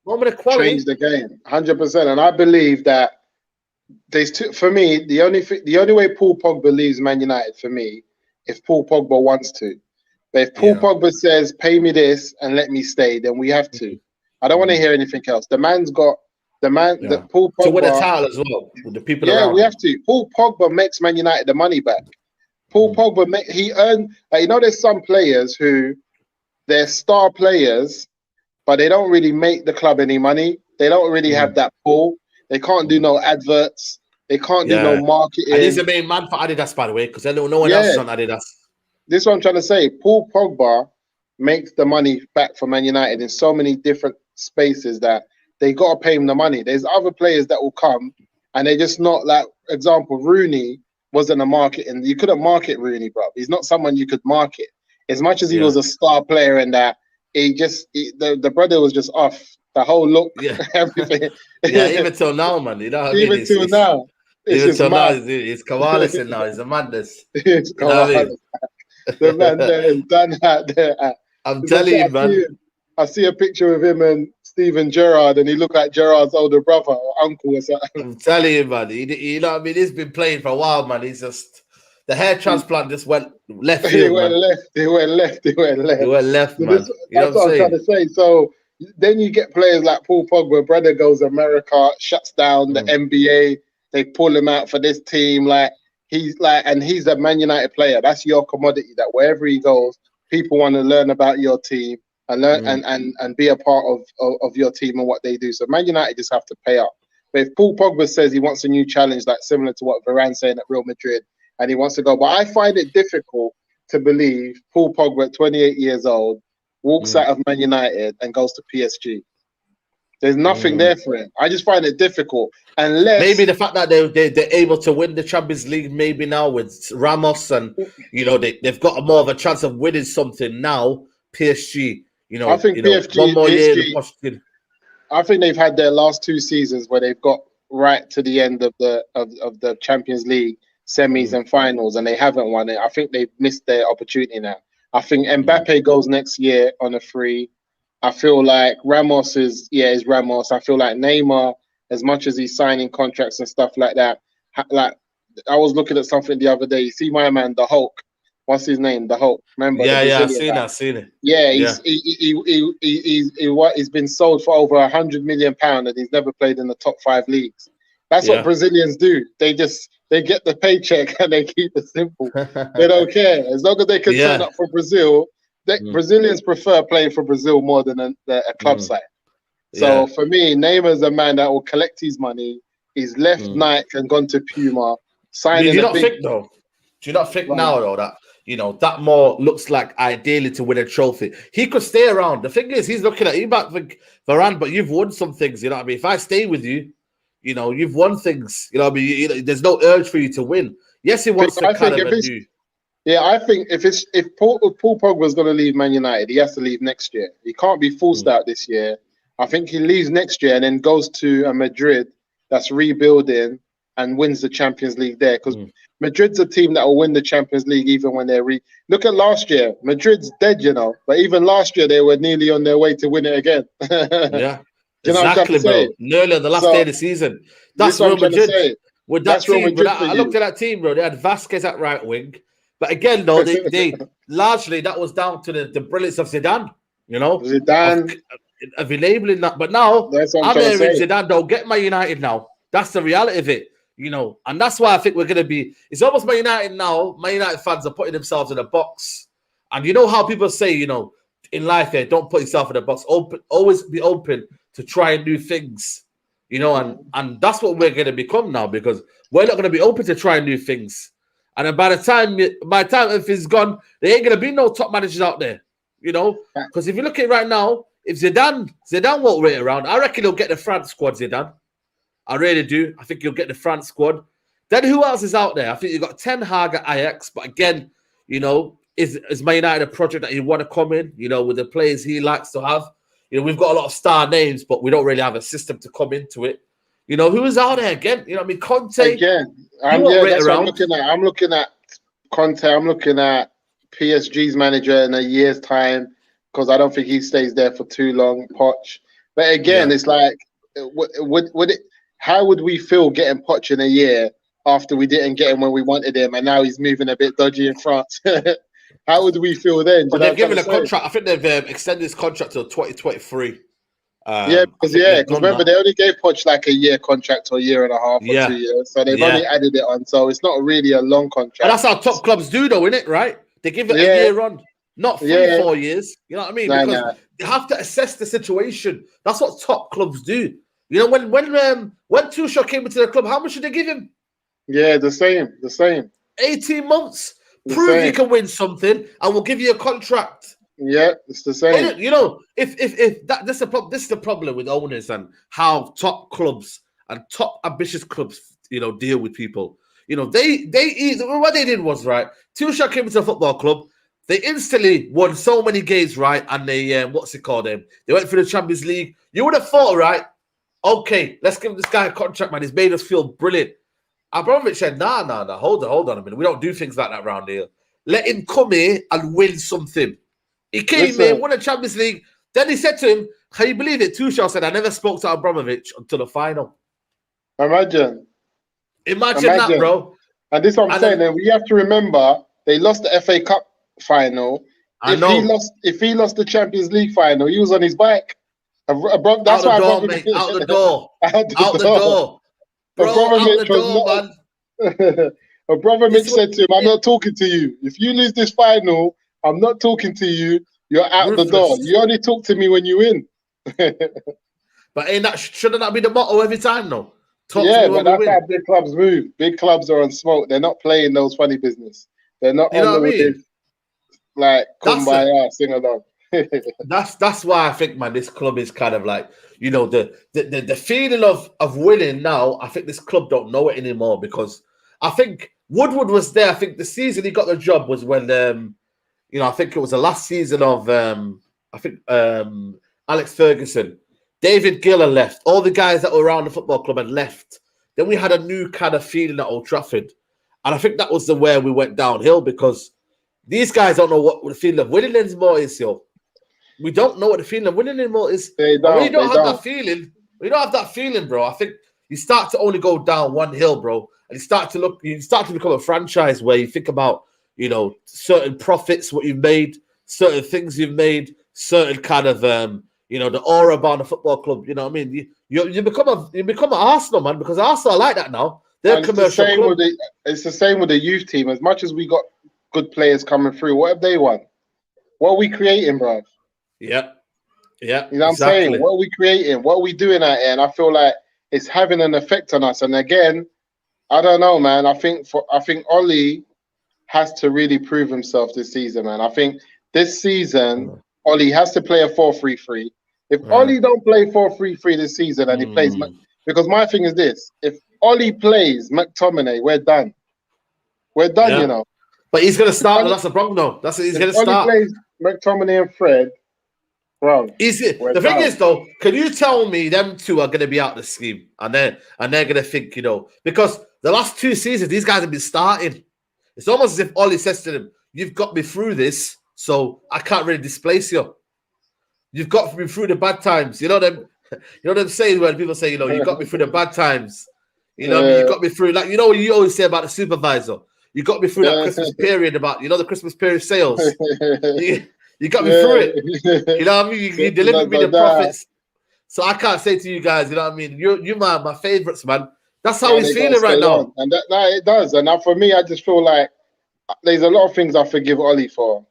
moment of quality. Changed the game, 100%. And I believe that there's for me, the only way Paul Pogba leaves Man United for me, if Paul Pogba wants to. But if Paul Pogba says, pay me this and let me stay, then we have to. I don't want to hear anything else. The man's got that Paul Pogba to win a title as well with the people around. We have to. Paul Pogba makes Man United the money back. Paul Pogba he earned. You know, there's some players who they're star players, but they don't really make the club any money. They don't really have that pull. They can't do no adverts. They can't do no marketing. And he's the main man for Adidas, by the way, because no one else is on Adidas. This is what I'm trying to say. Paul Pogba makes the money back for Man United in so many different spaces that they got to pay him the money. There's other players that will come and they're just not, like, example, Rooney wasn't a market, and you couldn't market Rooney, bro. He's not someone you could market. As much as he was a star player and that, the brother was just off. The whole look, everything. Even till now, man. You know what I mean? Even till now. Even till now, it's Kawalison now. It's a madness. It's Kawalison. The man there is done that there. I'm telling you, man. I see a picture of him and Steven Gerrard, and he looked like Gerrard's older brother or uncle or something. I'm telling you, man. You know what I mean? He's been playing for a while, man. He's just, The hair transplant just went left It field, went man. left. It went left. It went left. It went left, So man. You know that's what I'm what I'm trying saying? to say. So then you get players like Paul Pogba, brother goes America, shuts down the NBA. They pull him out for this team. He's a Man United player. That's your commodity. That wherever he goes, people want to learn about your team and learn and be a part of your team and what they do. So Man United just have to pay up. But if Paul Pogba says he wants a new challenge, like similar to what Varane's saying at Real Madrid, and he wants to go, but I find it difficult to believe Paul Pogba, at 28 years old, walks out of Man United and goes to PSG. There's nothing there for him. I just find it difficult. Unless maybe the fact that they're able to win the Champions League maybe now with Ramos, and they've got more of a chance of winning something now. PSG, I think one more year. I think they've had their last 2 seasons where they've got right to the end of the Champions League semis and finals, and they haven't won it. I think they've missed their opportunity now. I think Mbappe goes next year on a free. I feel like Ramos is Ramos. I feel like Neymar, as much as he's signing contracts and stuff like that, like I was looking at something the other day. You see my man, the Hulk. What's his name? The Hulk. Remember? I've seen it. Yeah, he's been sold for over £100 million, and he's never played in the top 5 leagues. That's what Brazilians do. They get the paycheck and they keep it simple. They don't care as long as they can turn up for Brazil. Brazilians prefer playing for Brazil more than a club side. So for me, Neymar's a man that will collect his money. He's left Nike and gone to Puma. Do you not think now though that that more looks like ideally to win a trophy? He could stay around. The thing is, he's looking at you back for Varane, but you've won some things. You know what I mean? If I stay with you, you've won things. You know what I mean? There's no urge for you to win. Yes, he wants to kind of do. Yeah, I think if Paul Pogba is going to leave Man United, he has to leave next year. He can't be forced out this year. I think he leaves next year and then goes to a Madrid that's rebuilding and wins the Champions League there. Because Madrid's a team that will win the Champions League even when they're look at last year. Madrid's dead, but even last year they were nearly on their way to win it again. Yeah, exactly, bro. Nearly on the last day of the season. That's Real Madrid. With that team, I looked at that team, bro. They had Vasquez at right wing. But again, though, they largely that was down to the brilliance of Zidane, Zidane of enabling that. But now I'm hearing Zidane don't get Man United now. That's the reality of it, and that's why I think we're gonna be. It's almost Man United now. Man United fans are putting themselves in a box, and you know how people say, in life, don't put yourself in a box. Always be open to trying new things, and that's what we're gonna become now, because we're not gonna be open to trying new things. And then by the time if he's gone, there ain't gonna be no top managers out there, Because if you look at it right now, if Zidane won't wait around, I reckon he'll get the France squad. Zidane, I really do. I think he'll get the France squad. Then who else is out there? I think you've got Ten Hag at Ajax, but again, is Man United a project that you want to come in? With the players he likes to have. We've got a lot of star names, but we don't really have a system to come into it. Who is out there again? Conte. Again, that's what I'm looking at. I'm looking at Conte. I'm looking at PSG's manager in a year's time, because I don't think he stays there for too long. Poch. But again, it's like, would it? How would we feel getting Poch in a year after we didn't get him when we wanted him, and now he's moving a bit dodgy in France? How would we feel then? But they've given a contract. I think they've extended his contract till 2023. Because remember they only gave Poch like a year contract or a year and a half or 2 years, so they've only added it on. So it's not really a long contract. And that's how top clubs do, though, isn't it? Right? They give it a year on, not 3-4 years. You know what I mean? Because they have to assess the situation. That's what top clubs do. When Solskjær came into the club, how much did they give him? Yeah, the same. 18 months. Prove you can win something, and we'll give you a contract. Yeah, it's the same. If this is the problem with owners and how top clubs and top ambitious clubs, deal with people. What they did was right. Solskjær came into a football club. They instantly won so many games, right? And they they went through the Champions League. You would have thought, right? Okay, let's give this guy a contract, man. He's made us feel brilliant. Abramovich said, nah, hold on a minute. We don't do things like that around here. Let him come here and win something. He came here, won a Champions League. Then he said to him, can you believe it? Solskjær said, I never spoke to Abramovich until the final. Imagine that, bro. And this is what I'm And saying. then, And we have to remember they lost the FA Cup final. I know. If he lost the Champions League final, he was on his bike. Out That's the why door, mate. Out the door. Out the door. Bro, out the Abramovich was door, not. man. Abramovich This is what said to him, "I'm not talking to you. If you lose this final, I'm not talking to you. You're out the door. ruthless. You only talk to me when you win." But shouldn't that be the motto every time, though? Talk to Yeah, me but when we that's how win. big clubs move. Big clubs are on smoke. They're not playing those funny business. They're not You on know what I all mean? this like That's it. kumbaya sing along. That's why I think, man, this club is kind of like, the feeling of winning now. I think this club don't know it anymore because I think Woodward was there. I think the season he got the job was when I think it was the last season of Alex Ferguson. David Gill had left. All the guys that were around the football club had left. Then we had a new kind of feeling at Old Trafford. And I think that was the where we went downhill because these guys don't know what the feeling of winning anymore is, yo. We don't know what the feeling of winning anymore is. They And when you don't. don't They have don't. that feeling, bro, I think you start to only go down one hill, bro. And you start to become a franchise where you think about, certain profits, what you've made, certain things you've made, certain kind of the aura about the football club. You know what I mean? You become an Arsenal, man, because Arsenal are like that now. They're a And it's the commercial same club. it's the same with the youth team. As much as we got good players coming through, what have they won? What are we creating, bro? Yeah, You know what I'm saying? exactly. What are we creating? What are we doing out here? And I feel like it's having an effect on us. And again, I don't know, man. I think Ollie has to really prove himself this season, man. I think this season Ollie has to play a 4-3-3. If Ollie don't play 4-3-3 this season and he plays, because my thing is this: if Ollie plays McTominay, we're done. We're done, Yeah. But he's going to start. That's the problem, though. He's going to Ollie start. plays McTominay and Fred, bro. The thing is, though, can you tell me them two are going to be out the scheme and they're going to think, because the last 2 seasons these guys have been starting. It's almost as if Ollie says to them, "You've got me through this, so I can't really displace you. You've got me through the bad times." You know them saying when people say, "You got me through the bad times." You know what I mean? You got me through, like, what you always say about the supervisor. You got me through that Christmas period about, the Christmas period sales. You got me through it. You know what I mean? You delivered me the profits. So I can't say to you guys, you know what I mean? You're my favorites, man. That's how he's feeling right now. And that it does. And for me, I just feel like there's a lot of things I forgive Ollie for.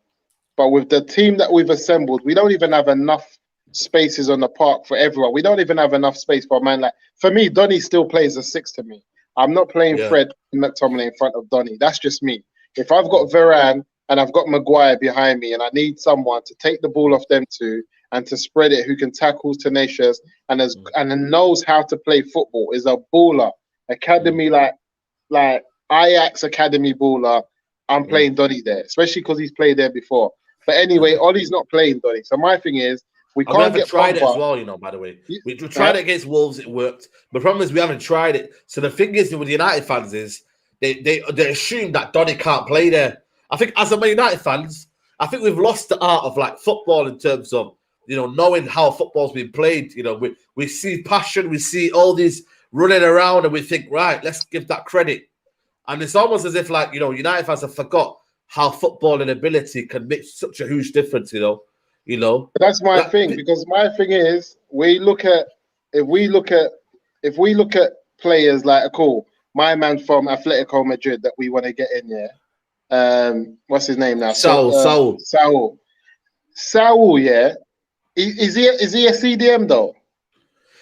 But with the team that we've assembled, we don't even have enough spaces on the park for everyone. We don't even have enough space for a man like, for me, Donny still plays a 6 to me. I'm not playing Fred and McTominay in front of Donny. That's just me. If I've got Varane and I've got Maguire behind me and I need someone to take the ball off them two and to spread it, who can tackle, tenacious, and knows how to play football, is a baller. Academy like Ajax Academy baller. I'm playing Donny there, especially because he's played there before. But anyway, Ollie's not playing Donny. So my thing is, we can't get tried Pogba. it as well, by the way. We tried it against Wolves, it worked. The problem is we haven't tried it. So the thing is with the United fans is they assume that Donny can't play there. I think as a Man United fans, I think we've lost the art of like football in terms of knowing how football's been played. We see passion, we see all these running around, and we think, right, let's give that credit. And it's almost as if United fans have forgot how football and ability can make such a huge difference. That's my thing, because my thing is if we look at players like my man from Atletico Madrid that we want to get in there. What's his name now? Saul. Saul, yeah. Is he a CDM though?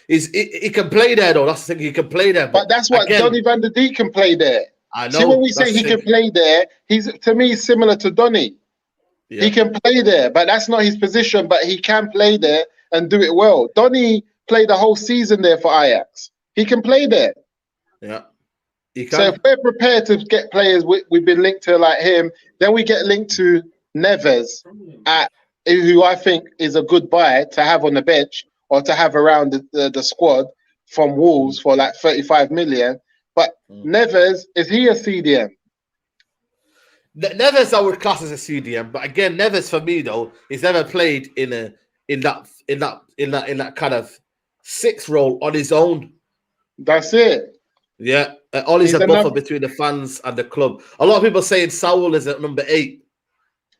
He can play there though. That's the thing. He can play there. But that's what Donny van der Dijk can play there. I know. See, when we say he can play there, to me he's similar to Donny. Yeah. He can play there, but that's not his position. But he can play there and do it well. Donny played the whole season there for Ajax. He can play there. Yeah, he can. So if we're prepared to get players, we've been linked to like him, then we get linked to Neves, who I think is a good buy to have on the bench or to have around the squad from Wolves for like 35 million. But Neves, is he a CDM? Neves I would class as a CDM, but again, Neves for me though, he's never played in that kind of 6 role on his own. That's it. Yeah, Ollie's He's a buffer another. between the fans and the club. A lot of people saying Saul is at number 8.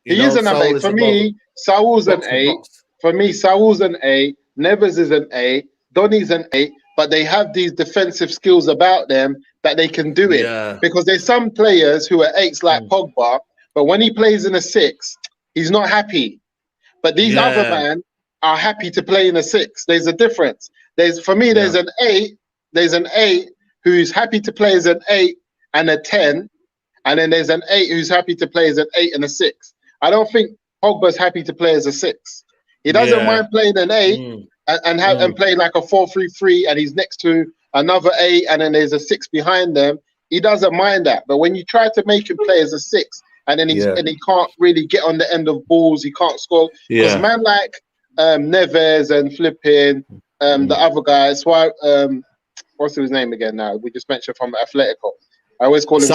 He is a number Saul 8. is For above me, Saul's an box to 8. box. For me, Saul's an 8. Nevers is an 8. Donny's an 8. But they have these defensive skills about them that they can do it. Yeah. Because there's some players who are 8s like Pogba, but when he plays in a 6, he's not happy. But these other men are happy to play in a 6. There's a difference. There's an 8. There's an 8 who's happy to play as an 8 and a 10. And then there's an 8 who's happy to play as an 8 and a 6. I don't think Pogba's happy to play as a 6. He doesn't mind playing an 8 and playing like a 4-3-3, and he's next to another 8, and then there's a 6 behind them. He doesn't mind that. But when you try to make him play as a 6, and then he can't really get on the end of balls, he can't score. Because man like Neves and flipping the other guys, what's his name again now? We just mentioned from Atletico. I always call him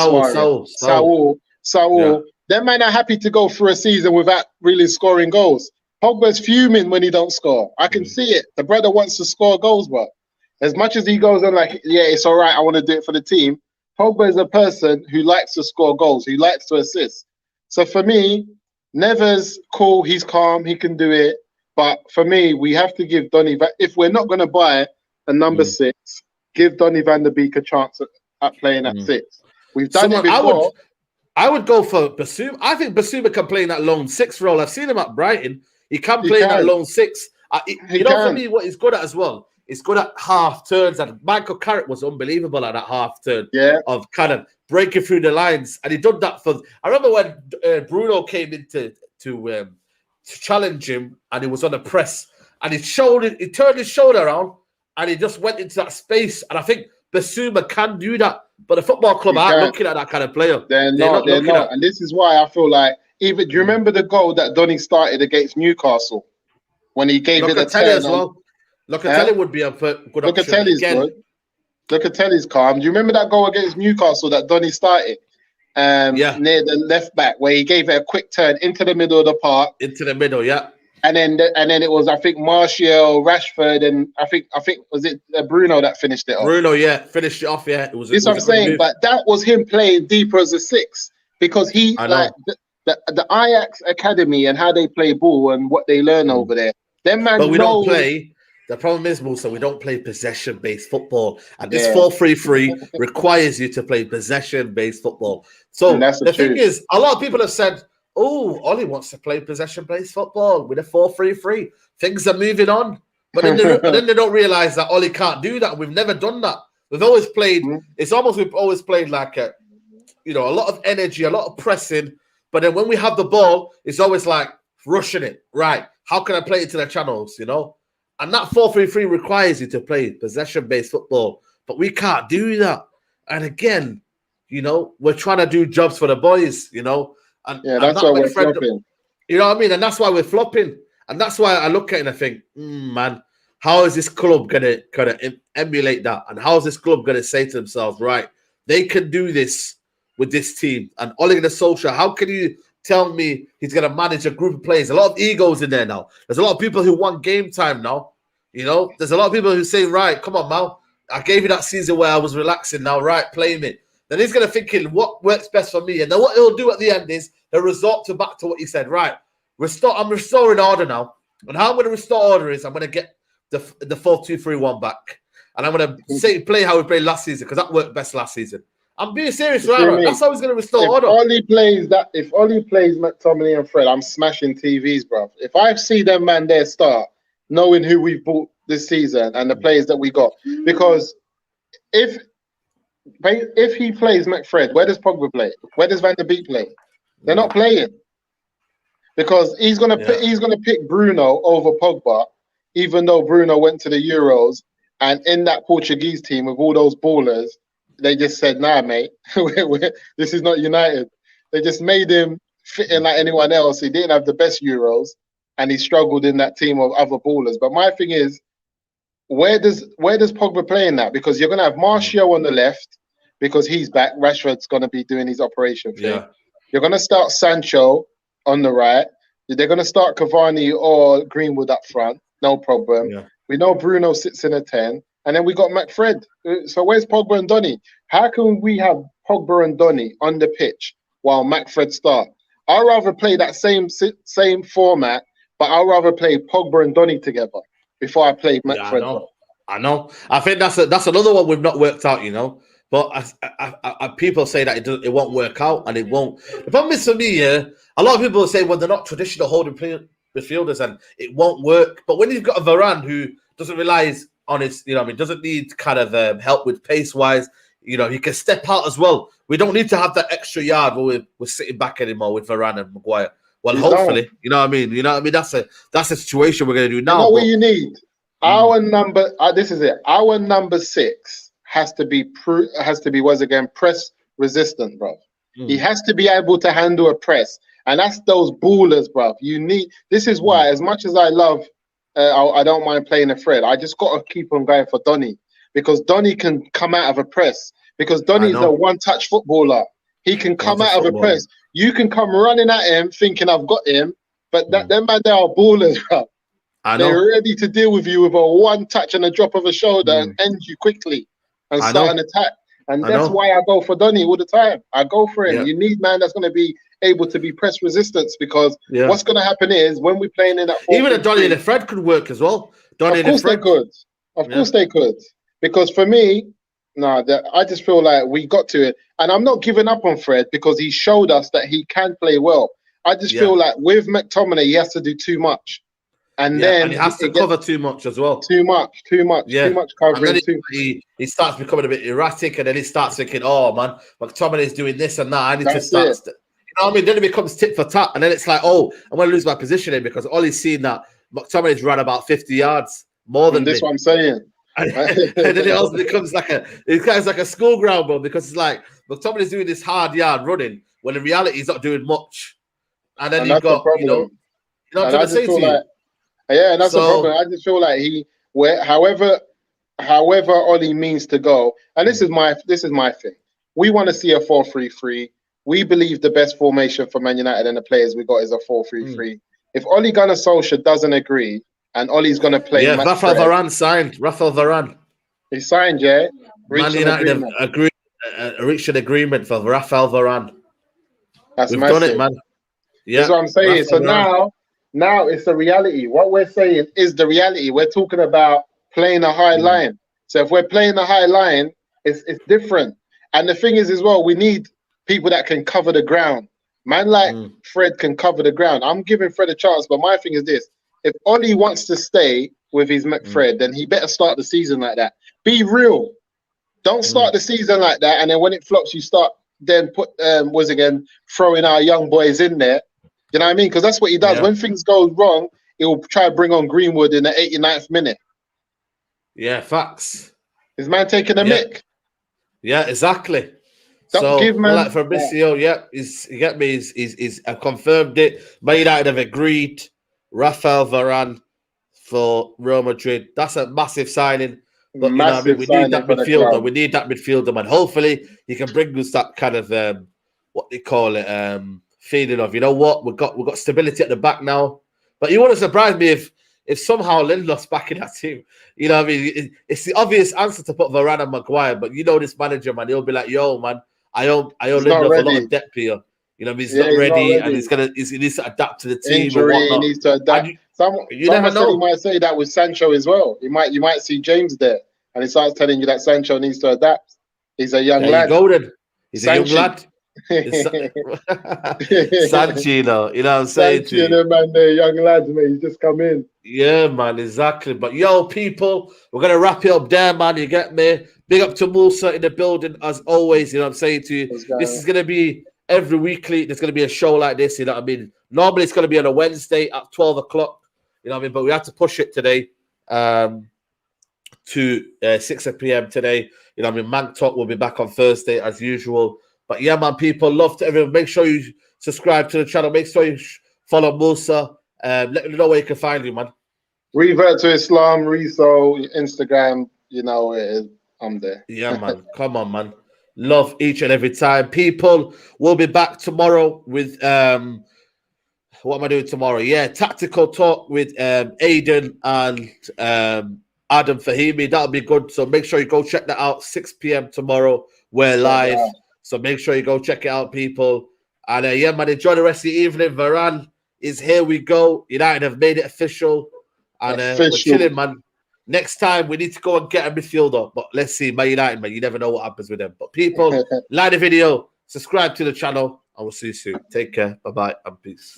Saul. Them men are happy to go through a season without really scoring goals. Pogba's fuming when he don't score. I can see it. The brother wants to score goals, but as much as he goes on like, yeah, it's all right, I want to do it for the team, Pogba is a person who likes to score goals, who likes to assist. So for me, Neves, cool, he's calm, he can do it. But for me, we have to give Donny, if we're not going to buy a number 6, give Donny van der Beek a chance at playing at 6. We've done it before. I would go for Basuma. I think Basuma can play in that lone 6 role. I've seen him at Brighton. He can play in that lone 6. For me, what he's good at as well, he's good at half turns. And Michael Carrick was unbelievable at that half turn of kind of breaking through the lines. And he done that for. I remember when Bruno came in to challenge him, and he was on the press, and he turned his shoulder around, and he just went into that space. And I think Basuma can do that, but the football club aren't looking at that kind of player. They're not. And this is why I feel like, do you remember the goal that Donny started against Newcastle when he gave it a turn as well? Locatelli would be a good option. Locatelli's good. Locatelli's calm. Do you remember that goal against Newcastle that Donny started? Near the left back, where he gave it a quick turn into the middle of the park. Into the middle, yeah. And then it was, I think, Martial, Rashford, and I think was it Bruno that finished it off. Bruno, finished it off. Yeah, it was. This what I'm saying, move. But that was him playing deeper as a 6 because he like the Ajax academy and how they play ball and what they learn over there. Them man, but we don't play. The problem is, Moosa, we don't play possession-based football, and this 4-3-3 requires you to play possession-based football. So the thing is, a lot of people have said, "Oh, Ollie wants to play possession-based football with a 4-3-3. Things are moving on." But then they don't realize that Ollie can't do that. We've never done that. We've always played. We've always played like a lot of energy, a lot of pressing. But then when we have the ball, it's always like rushing it. Right? How can I play it to the channels? And that 4-3-3 requires you to play possession-based football. But we can't do that. And again, we're trying to do jobs for the boys. And that's why we're flopping. You know what I mean? And that's why we're flopping. And that's why I look at it and I think, man, how is this club gonna emulate that? And how is this club gonna say to themselves, right, they can do this with this team? And Ole Gunnar Solskjær, how can you tell me he's gonna manage a group of players? A lot of egos in there now. There's a lot of people who want game time now. There's a lot of people who say, right, come on, Mal, I gave you that season where I was relaxing. Now, right, play me. Then he's gonna thinking what works best for me, and then what he'll do at the end is he'll resort back to what he said. Right, I'm restoring order now, and how I'm going to restore order is I'm going to get the 4-2-3-1 back, and I'm going to play how we played last season because that worked best last season. I'm being serious, right? That's how he's going to restore order. If Ollie plays McTominay and Fred, I'm smashing TVs, bro. If I see them man there start, knowing who we've bought this season and the players that we got, because if he plays McFred, where does Pogba play? Where does Van der Beek play? They're not playing because he's gonna pick Bruno over Pogba, even though Bruno went to the Euros and in that Portuguese team with all those ballers, they just said, "Nah, mate, this is not United." They just made him fit in like anyone else. He didn't have the best Euros, and he struggled in that team of other ballers. But my thing is, where does Pogba play in that? Because you're gonna have Martial on the left because he's back. Rashford's gonna be doing his operation thing. Yeah. You're gonna start Sancho on the right. They're gonna start Cavani or Greenwood up front. No problem. Yeah. We know Bruno sits in a 10, and then we got McFred. So where's Pogba and Donny? How can we have Pogba and Donny on the pitch while McFred start? I'd rather play that same format, but I'd rather play Pogba and Donny together before I play McFred. Yeah, I know. I think that's another one we've not worked out, But people say that it won't work out, and it won't. The problem is for me, a lot of people say, well, they're not traditional holding midfielders, and it won't work. But when you've got a Varane who doesn't rely on his, doesn't need kind of help with pace-wise, he can step out as well. We don't need to have that extra yard where we're sitting back anymore with Varane and Maguire. Well, hopefully, That's a situation we're going to do now. Not what you need. Our number, this is it. Our number 6 has to be press resistant, bro. He has to be able to handle a press, and that's those ballers, bro. This is why, as much as I love, I don't mind playing a Fred. I just got to keep on going for Donny, because Donny can come out of a press. Because Donny is a one-touch footballer. He can come out of a press. You can come running at him thinking I've got him, but them man, they are ballers, bro. They're ready to deal with you with a one touch and a drop of a shoulder and end you quickly and start an attack. And that's why I go for Donny all the time. I go for him. Yeah. You need man that's going to be able to be press resistance, because what's going to happen is when we're playing in that 4-3-3, even a Donny and a Fred could work as well. Of course they could. Of course they could. Because for me, I just feel like we got to it. And I'm not giving up on Fred because he showed us that he can play well. I just feel like with McTominay, he has to do too much. And then he has to cover too much as well. Too much covering. He starts becoming a bit erratic, and then he starts thinking, "Oh man, McTominay's doing this and that. I need to start." Then it becomes tit for tat, and then it's like, "Oh, I'm going to lose my position here because Ollie's seen that McTominay's run about 50 yards more than this." Me. What I'm saying. And then it also becomes like a school ground, bro, because it's like McTominay's doing this hard yard running when in reality he's not doing much. And then you've got, what I'm trying to say to you. Yeah, and that's the problem. I just feel like however Ollie means to go, and this is my thing. We want to see a 4-3-3. We believe the best formation for Man United and the players we got is a 4-3-3. If Ole Gunnar Solskjær doesn't agree, and Ollie's going to play, Rafael Varane signed. Rafael Varane. He signed, yeah. Man United have reached an agreement for Rafael Varane. We've done it, man. Yeah, that's what I'm saying. Rafael Varane. Now it's the reality. What we're saying is the reality. We're talking about playing a high line. So if we're playing a high line, it's different. And the thing is as well, we need people that can cover the ground. Man like Fred can cover the ground. I'm giving Fred a chance, but my thing is this. If Ollie wants to stay with his McFred, then he better start the season like that. Be real. Don't start the season like that, and then when it flops, you start then throwing our young boys in there. You know what I mean? Because that's what he does. When things go wrong, he'll try to bring on Greenwood in the 89th minute. Yeah, facts. Is man taking a mick? Yeah, exactly. Don't give man. Like Fabricio, he's confirmed it. Man United have agreed. Rafael Varane for Real Madrid. That's a massive signing. But we need that midfielder. We need that midfielder, man. Hopefully, he can bring us that kind of what they call it, feeling of, you know what, we've got stability at the back now. But you wouldn't surprise me if somehow Lindelof's back in that team. You know what I mean? It's the obvious answer to put Varane and Maguire, but this manager, man, he'll be like, yo, man, I owe Lindelof a lot of depth here. You know, he's not ready, and he needs to adapt to the team. Injury, he needs to adapt. You never know. He might say that with Sancho as well. You might see James there, and he starts telling you that Sancho needs to adapt. He's a young lad. He's a young lad. Sanchino, you know what I'm saying to you? Man, they're young lads, man. He's just come in. Yeah, man, exactly. But people, we're gonna wrap it up there, man. You get me? Big up to Moosa in the building as always. You know what I'm saying to you? This is gonna be every weekly. There's gonna be a show like this. You know what I mean? Normally it's gonna be on a Wednesday at 12 o'clock. You know what I mean? But we had to push it today to 6 p.m. today. You know what I mean? Man Talk will be back on Thursday as usual. But yeah, man, people, love to everyone. Make sure you subscribe to the channel. Make sure you follow Moosa. Let me know where you can find you, man. Revert to Islam, Reso, Instagram. You know, I'm there. Yeah, man. Come on, man. Love each and every time. People, we'll be back tomorrow with what am I doing tomorrow? Yeah, tactical talk with Aiden and Adam Fahimi. That'll be good. So make sure you go check that out. 6 p.m. tomorrow. We're live. So make sure you go check it out, people. And yeah, man, enjoy the rest of the evening. Varane is here. We go. United have made it official. And we're chilling, man. Next time, we need to go and get a midfielder. But let's see. Man United, man, you never know what happens with them. But people, like the video, subscribe to the channel, and we'll see you soon. Take care. Bye-bye, and peace.